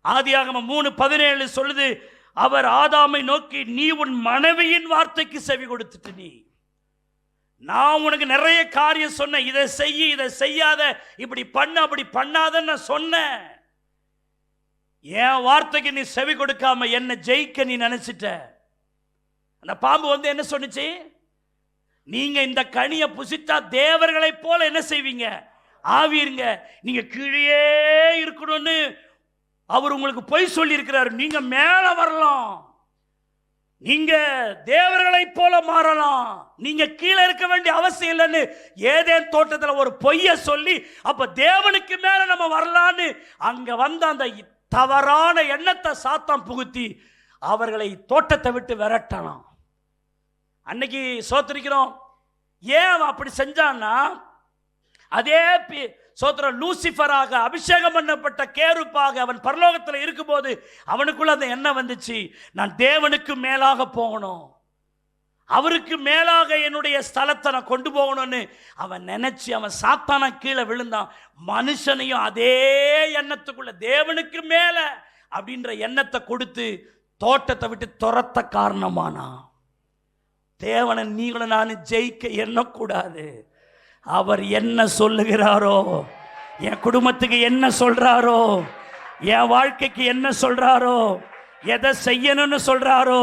ஆதியாகமம் 3:17 சொல்லுது, அவர் ஆதாமை நோக்கி, நீ உன் மனைவியின் வார்த்தைக்கு செவி கொடுத்துட்டு, நீ நான் உனக்கு நிறைய காரியம் சொன்னேன், இதை செய்ய இதை செய்யாத, இப்படி பண்ண அப்படி பண்ணாதன்னு நான் சொன்னேன், என் வார்த்தைக்கு நீ செவி கொடுக்காம என்ன ஜெயிக்க நீ நினைச்சிட்ட. அந்த பாம்பு வந்து என்ன சொன்னுச்சு, நீங்க இந்த கனியை புசித்தா தேவர்களை போல என்ன செய்வீங்க ஆவீருங்க, நீங்க கீழே இருக்கணும்னு அவர் உங்களுக்கு பொய் சொல்லி இருக்கிறார். நீங்க மேல வரலாம், நீங்க தேவர்களை போல மாறலாம், நீங்க கீழே இருக்க வேண்டிய அவசியம் இல்லைன்னு ஏதேன் தோட்டத்தில் ஒரு பொய்ய சொல்லி அப்ப தேவனுக்கு மேல நம்ம வரலான்னு அங்க வந்த அந்த தவறான எண்ணத்தை சாத்தான் புகுத்தி அவர்களை தோட்டத்தை விட்டு விரட்டலாம். அன்னைக்கு சோத்திரிக்கிறோம். ஏன் அப்படி செஞ்சான்னா, அதே சோத்திரம் லூசிஃபராக அபிஷேகம் பண்ணப்பட்ட கேருப்பாக அவன் பரலோகத்தில் இருக்கும்போது அவனுக்குள்ள அந்த எண்ணம் வந்துச்சு, நான் தேவனுக்கு மேலாக போகணும், அவருக்கு மேலாக என்னுடைய ஸ்தலத்தை நான் கொண்டு போகணும்னு அவன் நினைச்சு அவன் சாத்தான கீழே விழுந்தான். மனுஷனையும் அதே எண்ணத்துக்குள்ள தேவனுக்கு மேல அப்படின்ற எண்ணத்தை கொடுத்து தோட்டத்தை விட்டு துரத்த காரணமானா. தேவனை நீங்களும் நானும் ஜெயிக்க எண்ணக்கூடாது. அவர் என்ன சொல்லுகிறாரோ, என் குடும்பத்துக்கு என்ன சொல்றாரோ, என் வாழ்க்கைக்கு என்ன சொல்றாரோ, எதை செய்யணும்னு சொல்றாரோ,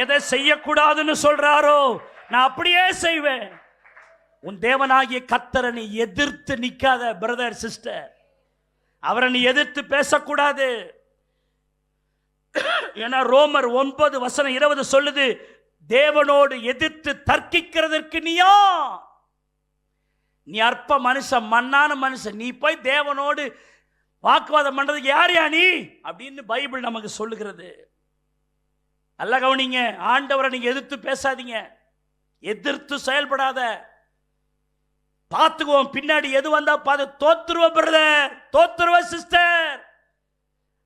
எதை செய்யக்கூடாதுன்னு சொல்றாரோ, நான் அப்படியே செய்வேன். உன் தேவனாகிய கர்த்தரை நீ எதிர்த்து நிக்காத பிரதர் சிஸ்டர், அவரை நீ எதிர்த்து பேசக்கூடாது. ஏன்னா ரோமர் 9:20 சொல்லுது, தேவனோடு எதிர்த்து தர்க்கிக்கிறதற்கு நீ அற்ப மனுஷன், மண்ணான மனுஷன், நீ போய் தேவனோடு வாக்குவாதம் பண்றதுக்கு யாரையா நீ அப்படின்னு பைபிள் நமக்கு சொல்லுகிறது. நல்ல கவனிங்க, ஆண்டவரை நீங்க எதிர்த்து பேசாதீங்க, எதிர்த்து செயல்படாத. பார்த்துக்குவோம், பின்னாடி எது வந்தா பார்த்து தோத்துருவ பிரதர், தோத்துருவ சிஸ்டர்.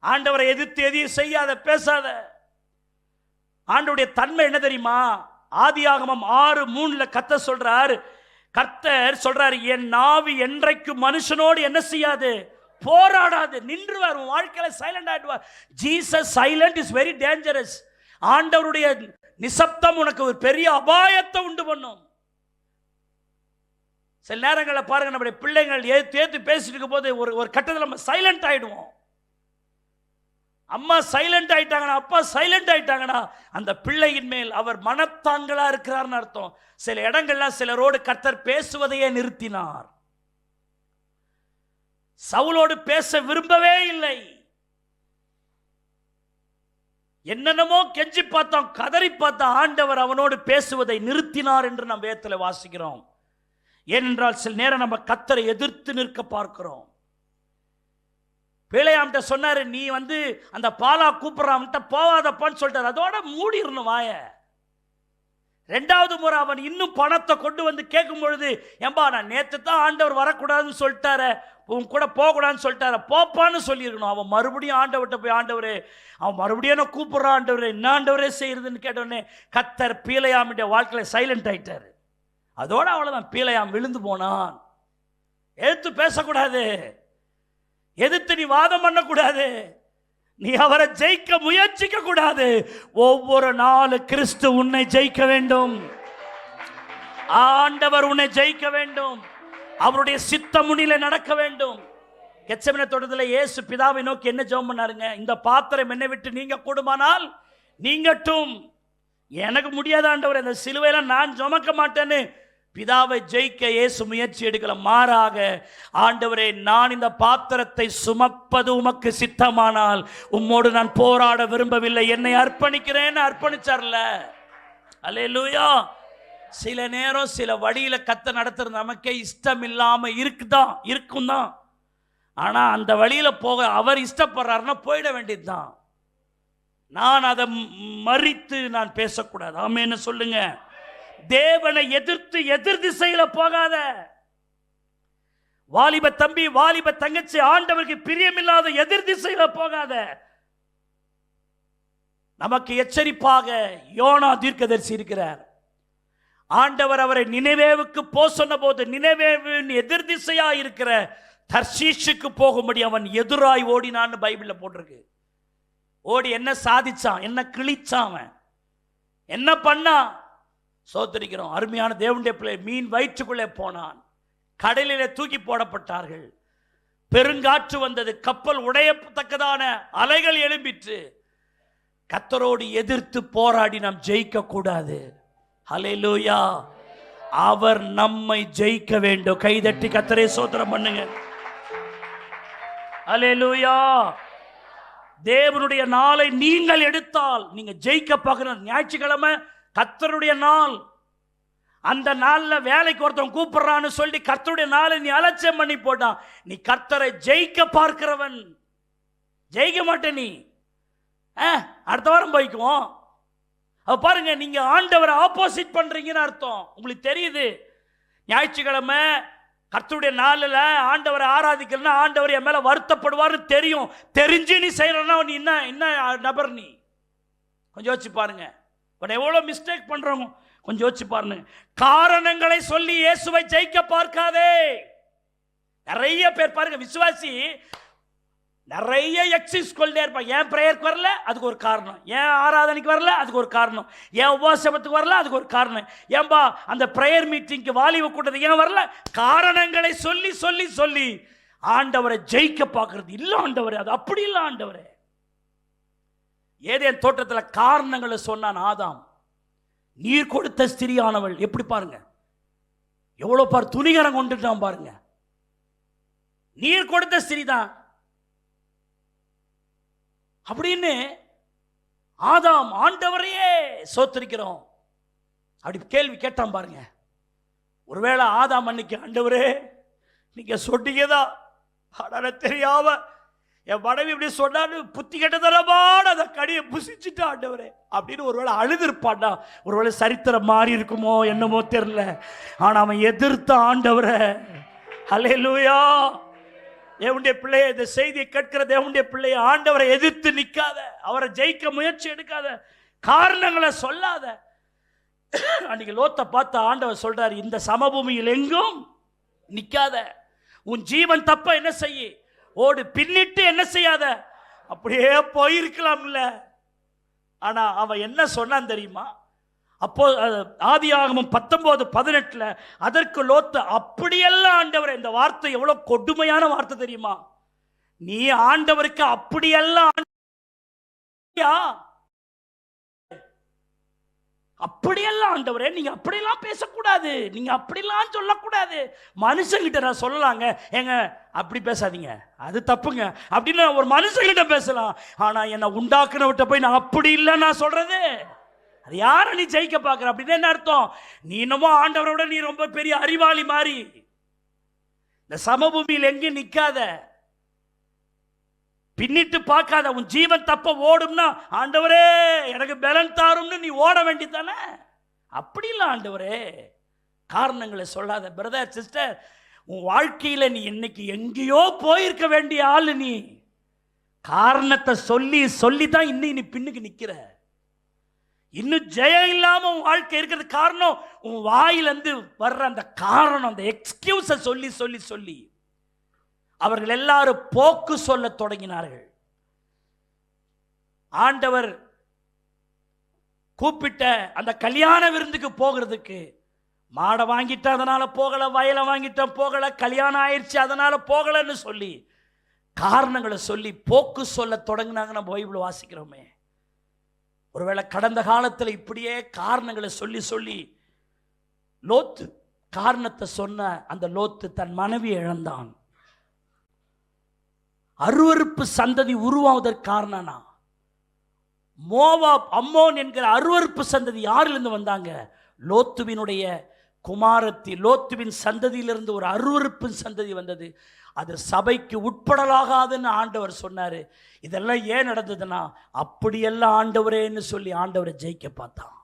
ஆண்டவரை எதிர்த்து எதையும் செய்யாத, பேசாத. ஆண்டவருடைய தன்மை என்ன தெரியுமா? ஆதியாகமம் 6:3 கர்த்தர் சொல்றார், கர்த்தர் சொல்றாரு, என் நாவி என்றைக்கு மனுஷனோடு என்ன செய்யாது, போராடாது, நின்றுவார். உன் வாழ்க்கையில சைலண்ட் ஆயிடுவார். Jesus silent is very dangerous. ஆண்டவருடைய நிசப்தம் உனக்கு ஒரு பெரிய அபாயத்தை உண்டு பண்ணும். சில நேரங்களில் பாருங்க, நம்முடைய பிள்ளைகள் ஏத்து பேசிட்டு இருக்கும் போது ஒரு கட்டத்தில் நம்ம சைலண்ட் ஆயிடுவோம். அம்மா சைலண்ட் ஆயிட்டாங்கன்னா, அப்பா சைலண்ட் ஆயிட்டாங்கன்னா, அந்த பிள்ளையின் மேல் அவர் மனத்தாங்களா இருக்கிறார்னு அர்த்தம். சில இடங்கள்லாம் சிலரோடு கர்த்தர் பேசுவதையே நிறுத்தினார். சவுலோடு பேச விரும்பவே இல்லை. என்னென்னமோ கெஞ்சி பார்த்தான், கதறி பார்த்தான், ஆண்டவர் அவனோடு பேசுவதை நிறுத்தினார் என்று நாம் வேதத்தில் வாசிக்கிறோம். ஏனென்றால் சில நேரம் நம்ம கர்த்தரை எதிர்த்து நிற்க பார்க்கிறோம். பிலேயாம்கிட்ட சொன்னாரு, நீ அந்த பாலா கூப்பிடுறான்ட்ட போவாதப்பான்னு சொல்லிட்டாரு. அதோட மூடிடணும் வாய. ரெண்டாவது முறை அவன் இன்னும் பணத்தை கொண்டு கேட்கும் பொழுது, ஏம்பா நான் நேற்று தான் ஆண்டவர் வரக்கூடாதுன்னு சொல்லிட்டார, உன் கூட போகக்கூடாதுன்னு சொல்லிட்டார, போப்பான்னு சொல்லியிருக்கணும். அவன் மறுபடியும் ஆண்டவர்கிட்ட போய், ஆண்டவரே அவன் மறுபடியும் என்ன கூப்பிட்றான் ஆண்டவரே, என்ன ஆண்டவரே செய்யறதுன்னு கேட்டோடனே கர்த்தர் பிலேயாமுடைய வாழ்க்கையில் சைலண்ட் ஆயிட்டாரு. அதோட அவ்வளோதான், பிலேயாம் விழுந்து போனான். எதிர்த்து பேசக்கூடாது, எதிர்த்து நீ வாதம் பண்ணக்கூடாது, நீ அவரை ஜெயிக்க முயற்சிக்க கூடாது. ஒவ்வொரு நாள் கிறிஸ்து உன்னை ஜெயிக்க வேண்டும். ஆண்டவர் உன்னை ஜெயிக்க வேண்டும். அவருடைய சித்த முனில நடக்க வேண்டும். கெத்செமனே தோட்டத்தில் இயேசு பிதாவை நோக்கி என்ன ஜெபம் பண்ணாருங்க? இந்த பாத்திரம் என்னை விட்டு நீங்க கூடுமானால் நீங்கட்டும், எனக்கு முடியாத ஆண்டவர், இந்த சிலுவையில நான் சுமக்க மாட்டேன்னு பிதாவை ஜெயிக்க இயேசு முயற்சி எடுக்கல. மாறாக, ஆண்டவரே நான் இந்த பாத்திரத்தை சுமப்பது உமக்கு சித்தமானால் உம்மோடு நான் போராட விரும்பவில்லை, என்னை அர்ப்பணிக்கிறேன்னு அர்ப்பணிச்சார்ல. அல்லேலூயா. சில நேரம் சில வழியில கத்த நடத்துறது நமக்கே இஷ்டம் இல்லாம இருக்கும் தான். ஆனா அந்த வழியில போக அவர் இஷ்டப்படுறாருன்னா போயிட வேண்டியதுதான். நான் அதை மறித்து நான் பேசக்கூடாது. ஆமென்னு சொல்லுங்க. தேவனை எதிர்த்து எதிர் திசையில போகாத. வாலிப தம்பி, வாலிப தங்கச்சி, ஆண்டவருக்கு பிரியமில்லாத எதிர் திசையில போகாத. நமக்கு எச்சரிப்பாக யோனா தீர்க்கதரிசி இருக்கிறார். ஆண்டவர் அவரை நினைவேவுக்கு போ சொன்ன போது, நினைவேவின் எதிர் திசையா இருக்கிற தர்ஷீஷுக்கு போகும்படி அவன் எதிராய் ஓடினான்னு பைபிள்ல போட்டிருக்கு. ஓடி என்ன சாதிச்சான்? என்ன கிழிச்சான்? அவன் என்ன பண்ணா? சோதரிக்கிறோம். அருமையான தேவனுடைய பிள்ளை, மீன் வயிற்றுக்குள்ளே போனான். கடலிலே தூக்கி போடப்பட்டார்கள். பெருங்காற்று வந்தது. கப்பல் உடையத்தக்கதான அலைகள் எழும்பிற்று. கர்த்தரோடு எதிர்த்து போராடி நாம் ஜெயிக்க கூடாது. ஹல்லேலூயா. அவர் நம்மை ஜெயிக்க வேண்டும். கைதட்டி கர்த்தரை ஸ்தோத்திரம் பண்ணுங்க. ஹல்லேலூயா. தேவனுடைய நாளை நீங்கள் எடுத்தால் நீங்க ஜெயிக்க பார்க்கிற ஞாயிற்றுக்கிழமை கர்த்தருடைய நாள். அந்த நாள்ல வேலைக்கு ஒருத்தன் கூப்பிடுறான்னு சொல்லி கர்த்தருடைய நாளை நீ அலட்சியம் பண்ணி போட்டான், நீ கர்த்தரை ஜெயிக்க பார்க்கிறவன். ஜெயிக்க மாட்டே நீ. அடுத்த வாரம் போய்க்குவோம். பாருங்க, நீங்க ஆண்டவரை ஆப்போசிட் பண்றீங்கன்னு அர்த்தம். உங்களுக்கு தெரியுது, ஞாயிற்றுக்கிழமை கர்த்தருடைய நாளில் ஆண்டவரை ஆராதிக்கிறனா ஆண்டவர் என் மேல வருத்தப்படுவார்னு தெரியும். தெரிஞ்சு நீ செய்யறனா நீ என்ன நபர்? நீ கொஞ்சம் யோசிச்சு பாருங்க. எவ்வளவு மிஸ்டேக் பண்றோம் கொஞ்சம் யோசிச்சு பாருங்க. காரணங்களை சொல்லி இயேசுவை ஜெயிக்க பார்க்காதே. நிறைய பேர் பாருங்க, விசுவாசி நிறைய எக்ஸிஸ் கொண்டே இருப்பாங்க. ஏன் பிரேயருக்கு வரல, அதுக்கு ஒரு காரணம். ஏன் ஆராதனைக்கு வரல, அதுக்கு ஒரு காரணம். ஏன் உபவாசத்துக்கு வரல, அதுக்கு ஒரு காரணம். ஏன்பா அந்த பிரேயர் மீட்டிங்க்கு வாலிப கூட்டத்துக்கு ஏன் வரல? காரணங்களை சொல்லி சொல்லி சொல்லி ஆண்டவரை ஜெயிக்க பார்க்கறது இல்ல. ஆண்டவரே அது அப்படி இல்லை. ஆண்டவரே ஏதேன் தோட்டத்தில் காரணங்களை சொன்னான் ஆதாம். நீர் கொடுத்த ஸ்திரியானவள் எப்படி பாருங்க, எவ்வளவு பார் துணிகரம் கொண்டுட்டான் பாருங்க. நீர் கொடுத்த ஸ்திரி தான் அப்படின்னு ஆதாம் ஆண்டவரையே சோத்திருக்கிறோம் அப்படி கேள்வி கேட்டான் பாருங்க. ஒருவேளை ஆதாம் அன்னைக்கு, ஆண்டவரே நீங்க சொன்னீங்கதா, ஆனா தெரியாம என் மனைவி இப்படி சொன்னான்னு புத்தி கெட்டதனமான அந்த கடியை புசிச்சுட்டா ஆண்டவரே அப்படின்னு ஒருவேளை அழுதுருப்பான்டா. ஒருவேளை சரித்திரம் மாறி இருக்குமோ என்னமோ தெரியல. ஆனா அவன் எதிர்த்த ஆண்டவரை. ஹல்லேலூயா. தேவனுடைய பிள்ளையை, இந்த செய்தியை கேட்கிற தேவனுடைய பிள்ளையை, ஆண்டவரை எதிர்த்து நிற்காத, அவரை ஜெயிக்க முயற்சி எடுக்காத, காரணங்களை சொல்லாத. அன்னைக்கு லோத்தை பார்த்து ஆண்டவர் சொல்றாரு, இந்த சமபூமியில் எங்கும் நிற்காத, உன் ஜீவன் தப்ப என்ன செய்ய ஓடு, பின்னிட்டு என்ன செய்யாத. அப்படியே போயிருக்கலாம்ல. ஆனா அவன் என்ன சொன்னான் தெரியுமா? அப்போ ஆதியாகமம் 19:18 அதற்கு லோத்து, அப்படியெல்லாம் ஆண்டவரே, இந்த வார்த்தை எவ்வளவு கொடுமையான வார்த்தை தெரியுமா? நீ ஆண்டவருக்கு அப்படியெல்லாம் அப்படியெல்லாம் ஆண்டவரே நீங்க அப்படியெல்லாம் பேசக்கூடாது, நீங்க அப்படிலாம் சொல்லக்கூடாது. மனுஷங்கிட்ட நான் சொல்லலாங்க, ஏங்க அப்படி பேசாதீங்க, அது தப்புங்க அப்படின்னு ஒரு மனுஷங்கிட்ட பேசலாம். ஆனா என்னை உண்டாக்குனவட்ட போய் நான் அப்படி இல்லை நான் சொல்றது, அது யாரை நீ ஜெயிக்க பார்க்கிற? அப்படின்னு என்ன அர்த்தம்? நீ இன்னமும் ஆண்டவரோட நீ ரொம்ப பெரிய அறிவாளி மாதிரி. இந்த சமபூமியில் எங்கேயும் நிற்காத. பின்னிட்டு பார்க்காத. உன் ஜீவன் தப்ப ஓடும்னா ஆண்டவரே எனக்கு பலன் தாரும்னு நீ ஓட வேண்டியதானே. அப்படி இல்லை ஆண்டவரே காரணங்களை சொல்லாத. பிரதர் சிஸ்டர், உன் வாழ்க்கையில நீ இன்னைக்கு எங்கேயோ போயிருக்க வேண்டிய ஆளு. நீ காரணத்தை சொல்லி சொல்லி தான் இன்னும் நீ பின்னுக்கு நிக்கிற. இன்னும் ஜெயம் இல்லாம உன் வாழ்க்கை இருக்கிறது காரணம் உன் வாயிலிருந்து வர்ற அந்த காரணம், அந்த எக்ஸ்கியூஸை சொல்லி சொல்லி சொல்லி அவர்கள் எல்லாரும் போக்கு சொல்ல தொடங்கினார்கள். ஆண்டவர் கூப்பிட்ட அந்த கல்யாண விருந்துக்கு போகிறதுக்கு மாடை வாங்கிட்டேன் அதனால போகல, வயலை வாங்கிட்டேன் போகல, கல்யாணம் ஆயிடுச்சு அதனால போகலன்னு சொல்லி காரணங்களை சொல்லி போக்கு சொல்ல தொடங்கினாங்க. நம்ம பைபிள் வாசிக்கிறோமே. ஒருவேளை கடந்த காலத்தில் இப்படியே காரணங்களை சொல்லி சொல்லி லோத்து காரணத்தை சொன்ன அந்த லோத்து தன் மனைவி இழந்தான். அருவருப்பு சந்ததி உருவாவதற்கு காரணம்னா மோவாப் அம்மோன் என்கிற அருவருப்பு சந்ததி யாரிலிருந்து வந்தாங்க? லோத்துவினுடைய குமாரத்தி, லோத்துவின் சந்ததியிலிருந்து ஒரு அருவருப்பு சந்ததி வந்தது. அது சபைக்கு உட்படலாகாதுன்னு ஆண்டவர் சொன்னார். இதெல்லாம் ஏன் நடந்ததுன்னா அப்படியெல்லாம் ஆண்டவரேன்னு சொல்லி ஆண்டவரை ஜெயிக்க பார்த்தான்.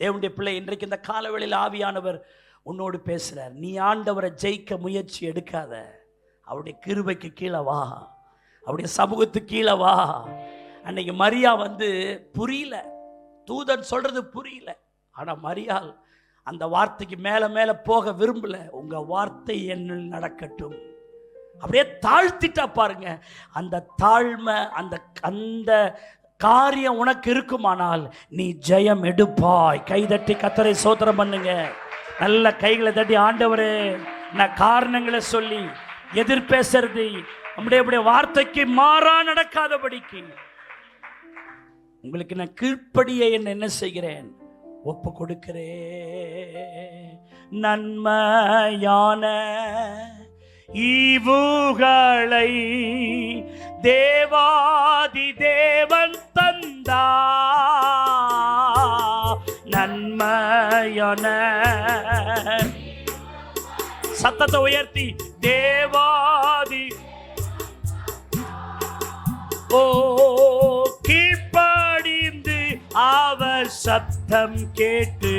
தேவனுடைய பிள்ளை, இன்றைக்கு இந்த காலவெளியில் ஆவியானவர் உன்னோடு பேசுகிறார். நீ ஆண்டவரை ஜெயிக்க முயற்சி எடுக்காத. அவருடைய கிருபைக்கு கீழே வா, அவருடைய சமூகத்துக்கு கீழே வா. அன்னைக்கு மரியா புரியல, தூதன் சொல்றது புரியல. ஆனால் மரியாள் அந்த வார்த்தைக்கு மேலே மேலே போக விரும்பல. உங்க வார்த்தை என்னில் நடக்கட்டும் அப்படியே தாழ்த்திட்டா பாருங்க. அந்த தாழ்மை, அந்த அந்த காரியம் உனக்கு இருக்குமானால் நீ ஜெயம் எடுப்பாய். கைதட்டி கர்த்தரை ஸ்தோத்திரம் பண்ணுங்க. நல்ல கைகளை தட்டி ஆண்டவரே நான் காரணங்களை சொல்லி எதிர்பேசுறது நம்முடைய வார்த்தைக்கு மாறா நடக்காதபடிக்கு உங்களுக்கு நான் கீழ்ப்படியே என்ன செய்கிறேன், ஒப்பு கொடுக்கிறேன். நன்மையான ஈவுகளை தேவாதி தேவன் தந்தா, நன்மையான சத்தத்தை உயர்த்தி தேவாதி கீழ்ப்படிந்து அவர் சத்தம் கேட்டு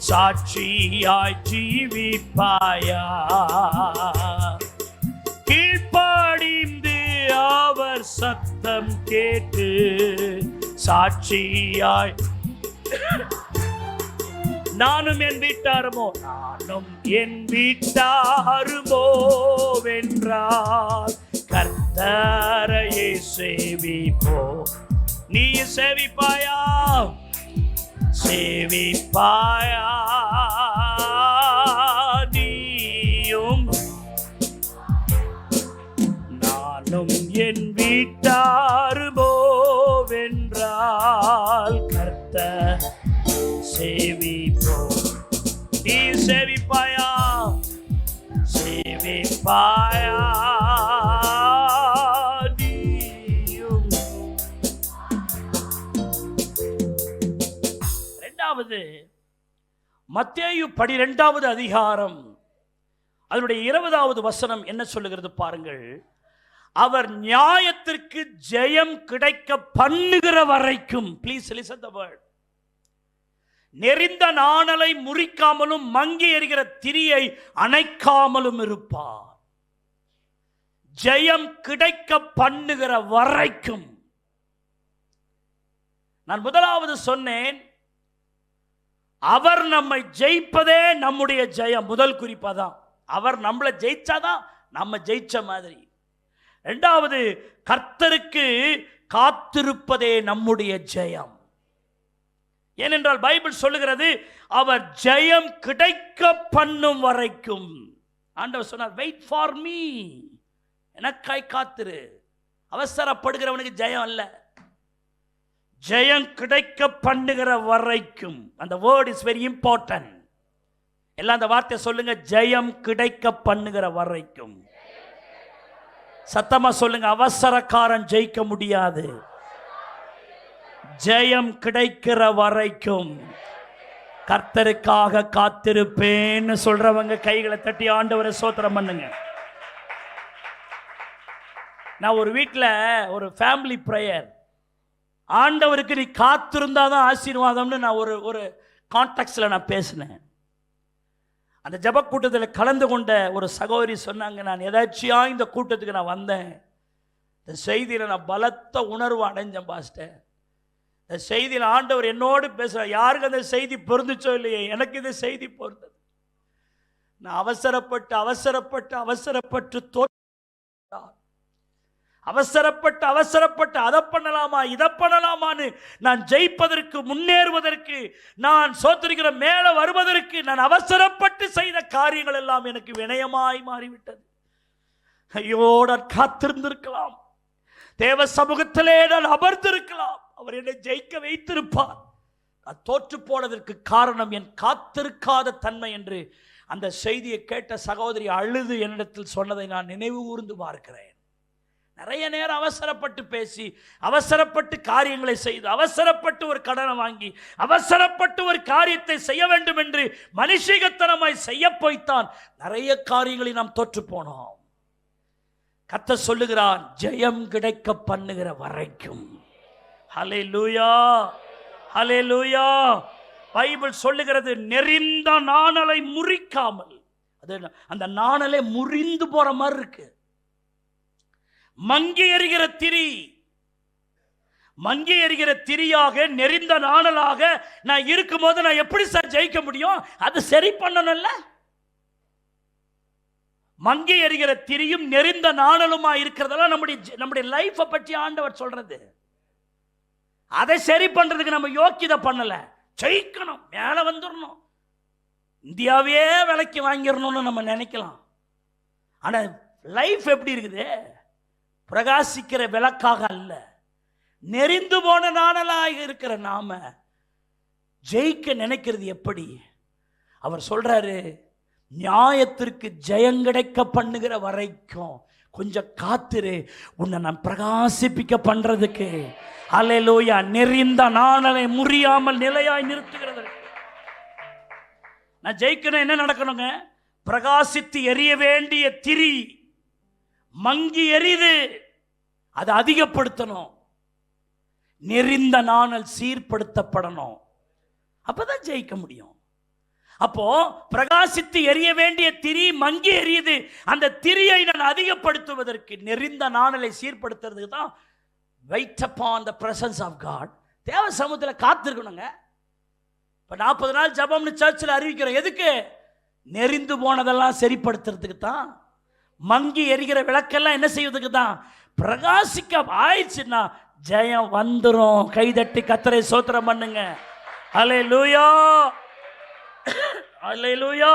சாட்சியாய் ஜீவிப்பாயா. கீழ்ப்படிந்து அவர் சத்தம் கேட்டு சாட்சியாய் நானும் என் வீட்டாருமோ, நானும் என் வீட்டாருமோ வென்றால் கர்த்தரையே சேவிப்போ. நீ சேவிப்பாயா, சேவிப்பாயா நீயும் நானும் என் வீட்டாருமோ வென்றால் கர்த்தர் சேவிப்போ. நீ சேவிப்பாயா, சேவிப்பாயா நீயும். இரண்டாவது மத்தேயு 12வது அதிகாரம் அதனுடைய 20வது வசனம் என்ன சொல்லுகிறது பாருங்கள். அவர் நியாயத்திற்கு ஜெயம் கிடைக்க பண்ணுகிற வரைக்கும், ப்ளீஸ் லிசன் தி வேர்ட், நெறிந்த நாணலை முறிக்காமலும் மங்கி எறிகிற திரியை அணைக்காமலும் இருப்பார். ஜெயம் கிடைக்க பண்ணுகிற வரைக்கும். நான் முதலாவது சொன்னேன், அவர் நம்மை ஜெயிப்பதே நம்முடைய ஜெயம். முதல் குறிப்பாதான் அவர் நம்மளை ஜெயிச்சாதான் நம்ம ஜெயிச்ச மாதிரி. இரண்டாவது, கர்த்தருக்கு காத்திருப்பதே நம்முடைய ஜெயம். ஏனென்றால் பைபிள் சொல்லுகிறது அவர் ஜெயம் கிடைக்க பண்ணும் வரைக்கும். ஆண்டவர் சொன்னார், வெயிட் ஃபார் மீ, எனக்காய் காத்திரு. அவசரப்படுகிறவனுக்கு ஜெயம் அல்ல, ஜெயம் கிடைக்க பண்ணுகிற வரைக்கும். அந்த வேர்ட் இஸ் வெரி இம்பார்ட்டன்ட். எல்லாம் அந்த வார்த்தை சொல்லுங்க, ஜெயம் கிடைக்க பண்ணுகிற வரைக்கும். சத்தமா சொல்லுங்க, அவசரக்காரன் ஜெயிக்க முடியாது, ஜெயம் கிடைக்கிற வரைக்கும். கர்த்தருக்காக காத்திருப்பேன்னு சொல்றவங்க கைகளை தட்டி ஆண்டவரை ஸ்தோத்திரம் பண்ணுங்க. நான் ஒரு வீட்டில் ஒரு ஃபேமிலி ப்ரேயர், ஆண்டவருக்கு நீ காத்திருந்தாதான் ஆசீர்வாதம்னு நான் ஒரு கான்டெக்ஸ்டில் நான் பேசினேன். அந்த ஜப கூட்டத்தில் கலந்து கொண்ட ஒரு சகோதரி சொன்னாங்க, நான் எதாச்சியாக இந்த கூட்டத்துக்கு நான் வந்தேன், இந்த செய்தியில் நான் பலத்த உணர்வு அடைஞ்சேன் பாஸ்டர். இந்த செய்தியில் ஆண்டவர் என்னோடு பேசுகிறார். யாருக்கு அந்த செய்தி பொருந்துச்சோ இல்லையே, எனக்கு இந்த செய்தி பொருந்தது. நான் அவசரப்பட்டு அதை பண்ணலாமா இதை பண்ணலாமான்னு நான் ஜெயிப்பதற்கு, முன்னேறுவதற்கு, நான் சோத்திருக்கிற மேலே வருவதற்கு நான் அவசரப்பட்டு செய்த காரியங்கள் எல்லாம் எனக்கு வினயமாய் மாறிவிட்டது. ஐயோ, நான் காத்திருந்திருக்கலாம், தேவ சமூகத்திலே நான் அமர்ந்திருக்கலாம், அவர் என்னை ஜெயிக்க வைத்திருப்பார். நான் தோற்று போனதற்கு காரணம் என் காத்திருக்காத தன்மை என்று அந்த செய்தியை கேட்ட சகோதரி அழுது என்னிடத்தில் சொன்னதை நான் நினைவு கூர்ந்து பார்க்கிறேன். நிறைய நேரம் அவசரப்பட்டு பேசி, அவசரப்பட்டு காரியங்களை செய்து, அவசரப்பட்டு ஒரு கடனை வாங்கி, அவசரப்பட்டு ஒரு காரியத்தை செய்ய வேண்டும் என்று மனுஷிகத்தனமாய் செய்ய போய்த்தான் நிறைய காரியங்களை நாம் தோற்று போனோம். கர்த்தர் சொல்லுகிறான், ஜெயம் கிடைக்க பண்ணுகிற வரைக்கும். ஹல்லேலூயா, ஹல்லேலூயா. பைபிள் சொல்லுகிறது, நெறிந்த நாணலை முறிக்காமல். அது அந்த நாணலை முறிந்து போற மாதிரி இருக்கு. மங்கி எறிகிற திரி, மங்கி எறிகிற திரியாக, நெறிந்த நாணலாக நான் இருக்கும்போது நான் எப்படி சார் ஜெயிக்க முடியும்? அது சரி பண்ணணும்ல. மங்கி எறிகிற திரியும் நெறிந்த நாணலுமா இருக்கிறதெல்லாம் நம்முடைய லைஃபை பற்றி ஆண்டவர் சொல்றது. அதை சரி பண்றதுக்கு நம்ம யோக்கியதை பண்ணல. ஜெயிக்கணும், மேல வந்துடணும், இந்தியாவே விலைக்கு வாங்கிடணும்னு நம்ம நினைக்கலாம். ஆனா லைஃப் எப்படி இருக்குது? பிரகாசிக்கிற விளக்காக அல்ல, நெறிந்து போன நாணலாக இருக்கிற நாம ஜெயிக்க நினைக்கிறது எப்படி? அவர் சொல்றாரு, நியாயத்திற்கு ஜெயங்கிடைக்க பண்ணுகிற வரைக்கும் கொஞ்சம் காத்திரு, உன்னை நான் பிரகாசிப்பிக்க பண்றதுக்கு. அல்லேலூயா. நெறிந்த நாணலை முறியாமல் நிலையாய் நிறுத்துகிறது. நான் ஜெயிக்கணும், என்ன நடக்கணுங்க? பிரகாசித்து எரிய வேண்டிய திரி மங்கி எரியுது, அதை அதிகப்படுத்தணும். நெறிந்த நாணல் சீர்படுத்தப்படணும், அப்பதான் ஜெயிக்க முடியும். அப்போ பிரகாசித்து எரிய வேண்டிய திரி மங்கி எரியுது, அந்த திரியை நான் அதிகப்படுத்துவதற்கு, நெறிந்த நாணலை சீர்படுத்துறதுக்கு தான் wait upon the presence of God. தேவ சமூகத்தில் காத்திருக்கணுங்க. இப்போ 40 நாள் ஜபம்னு சர்ச்சில் அறிவிக்கிறோம். எதுக்கு? நெறிந்து போனதெல்லாம் சரிப்படுத்துறதுக்கு தான். மங்கி எரிகிற விளக்கெல்லாம் என்ன செய்வதுக்கு தான்? பிரகாசிக்க ஆயிடுச்சுன்னா ஜெயம் வந்துடும். கைதட்டி கர்த்தரை ஸ்தோத்திரம் பண்ணுங்க. அல்லேலூயா, அல்லேலூயா.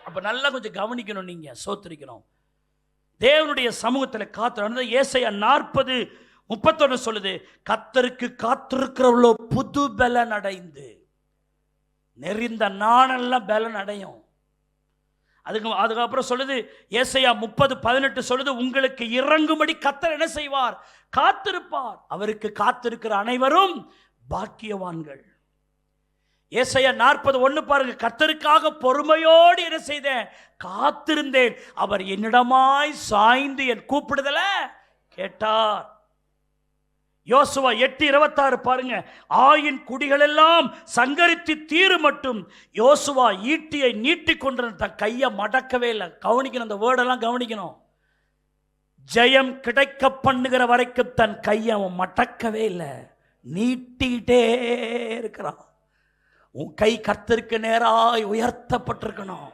அப்ப நல்லா கொஞ்சம் கவனிக்கணும், நீங்க ஸ்தோத்திரிக்கணும். தேவனுடைய சமூகத்தில் காத்திருந்த ஏசாயா 40:31 சொல்லுது, கர்த்தருக்கு காத்திருக்கிறவளோ புது பலன் அடைந்து. நெறிந்த நாணெல்லாம் பலன் அடையும். அதுக்கப்புறம் சொல்லுது ஏசாயா 30:18 சொல்லுது, உங்களுக்கு இறங்கும்படி கர்த்தர் என்ன செய்வார்? காத்திருப்பார். அவருக்கு காத்திருக்கிற அனைவரும் பாக்கியவான்கள். ஏசாயா 40:1 பாருங்க, கர்த்தருக்காக பொறுமையோடு என்ன செய்தேன்? காத்திருந்தேன். அவர் என்னிடமாய் சாய்ந்து என் கூப்பிடுதல கேட்டார். யோசுவா 8:26 பாருங்க, ஆயின் குடிகள் எல்லாம் சங்கரித்து தீரு மட்டும் யோசுவா ஈட்டியை நீட்டி கொண்டு தன் கையை மடக்கவே இல்லை. கவனிக்கணும், அந்த வேர்டெல்லாம் கவனிக்கணும். ஜெயம் கிடைக்க பண்ணுகிற வரைக்கும் தன் கையை அவன் மடக்கவே இல்லை, நீட்டிக்கிட்டே இருக்கிறான். உன் கை கர்த்தருக்கு நேராய் உயர்த்தப்பட்டிருக்கணும்.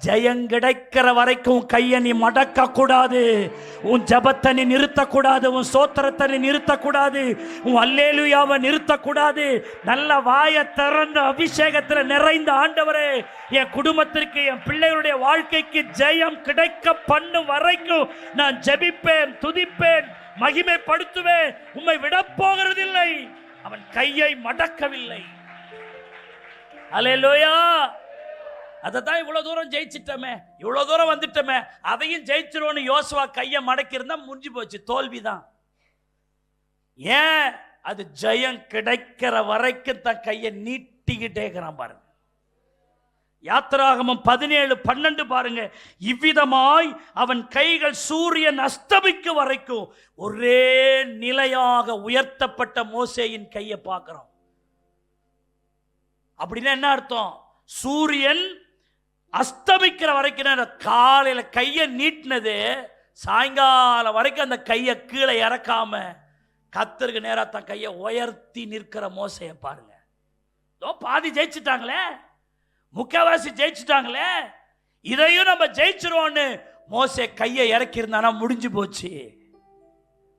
ஜெயம் கிடைக்கிற வரைக்கும் கையை நீ மடக்க கூடாது, உன் ஜபத்தை நீ நிறுத்தக்கூடாது, உன் ஸ்தோத்திரத்தை நீ நிறுத்தக்கூடாது, உன் அல்லேலூயாவை நிறுத்தக்கூடாது. நல்ல வாயை திறந்த அபிஷேகத்தில் நிறைந்த ஆண்டவரே, என் குடும்பத்திற்கு, என் பிள்ளைகளுடைய வாழ்க்கைக்கு ஜெயம் கிடைக்க பண்ணும் வரைக்கும் நான் ஜெபிப்பேன், துதிப்பேன், மகிமைப்படுத்துவேன், உம்மை விட போகிறதில்லை. அவன் கையை மடக்கவில்லை. அல்லேலூயா. அதைத்தான் இவ்வளவு தூரம் ஜெயிச்சிட்டோமே, இவ்வளவு தூரம் வந்துட்டோமே, அதையும் ஜெயிச்சிருவோன்னு யோசுவா கையை மடக்கி இருந்தா முடிஞ்சு போச்சு, தோல்விதான். ஏன்? அது ஜெயம் கிடைக்கிற வரைக்கும் தான் கையை நீட்டிக்கிட்டே இருக்கிறான் பாருங்க. யாத்திராகமம் 17:12 பாருங்க. இவ்விதமாய் அவன் கைகள் சூரியன் அஸ்தமிக்கு வரைக்கும் ஒரே நிலையாக உயர்த்தப்பட்ட மோசேயின் கையை பார்க்கிறோம். அப்படின்னா என்ன அர்த்தம்? சூரியன் அஸ்தமிக்கிற வரைக்கும் காலையில கையை நீட்டினது சாயங்காலம் வரைக்கும் அந்த கையை கீழே இறக்காம கர்த்தருக்கு நேரா தன் கையை உயர்த்தி நிற்கிற மோசையை பாருங்க. பாதி ஜெயிச்சுட்டாங்களே, முக்காவாசி ஜெயிச்சுட்டாங்களே, இதையும் நம்ம ஜெயிச்சிருவோன்னு மோசே கையை இறக்கி இருந்தானா முடிஞ்சு போச்சு.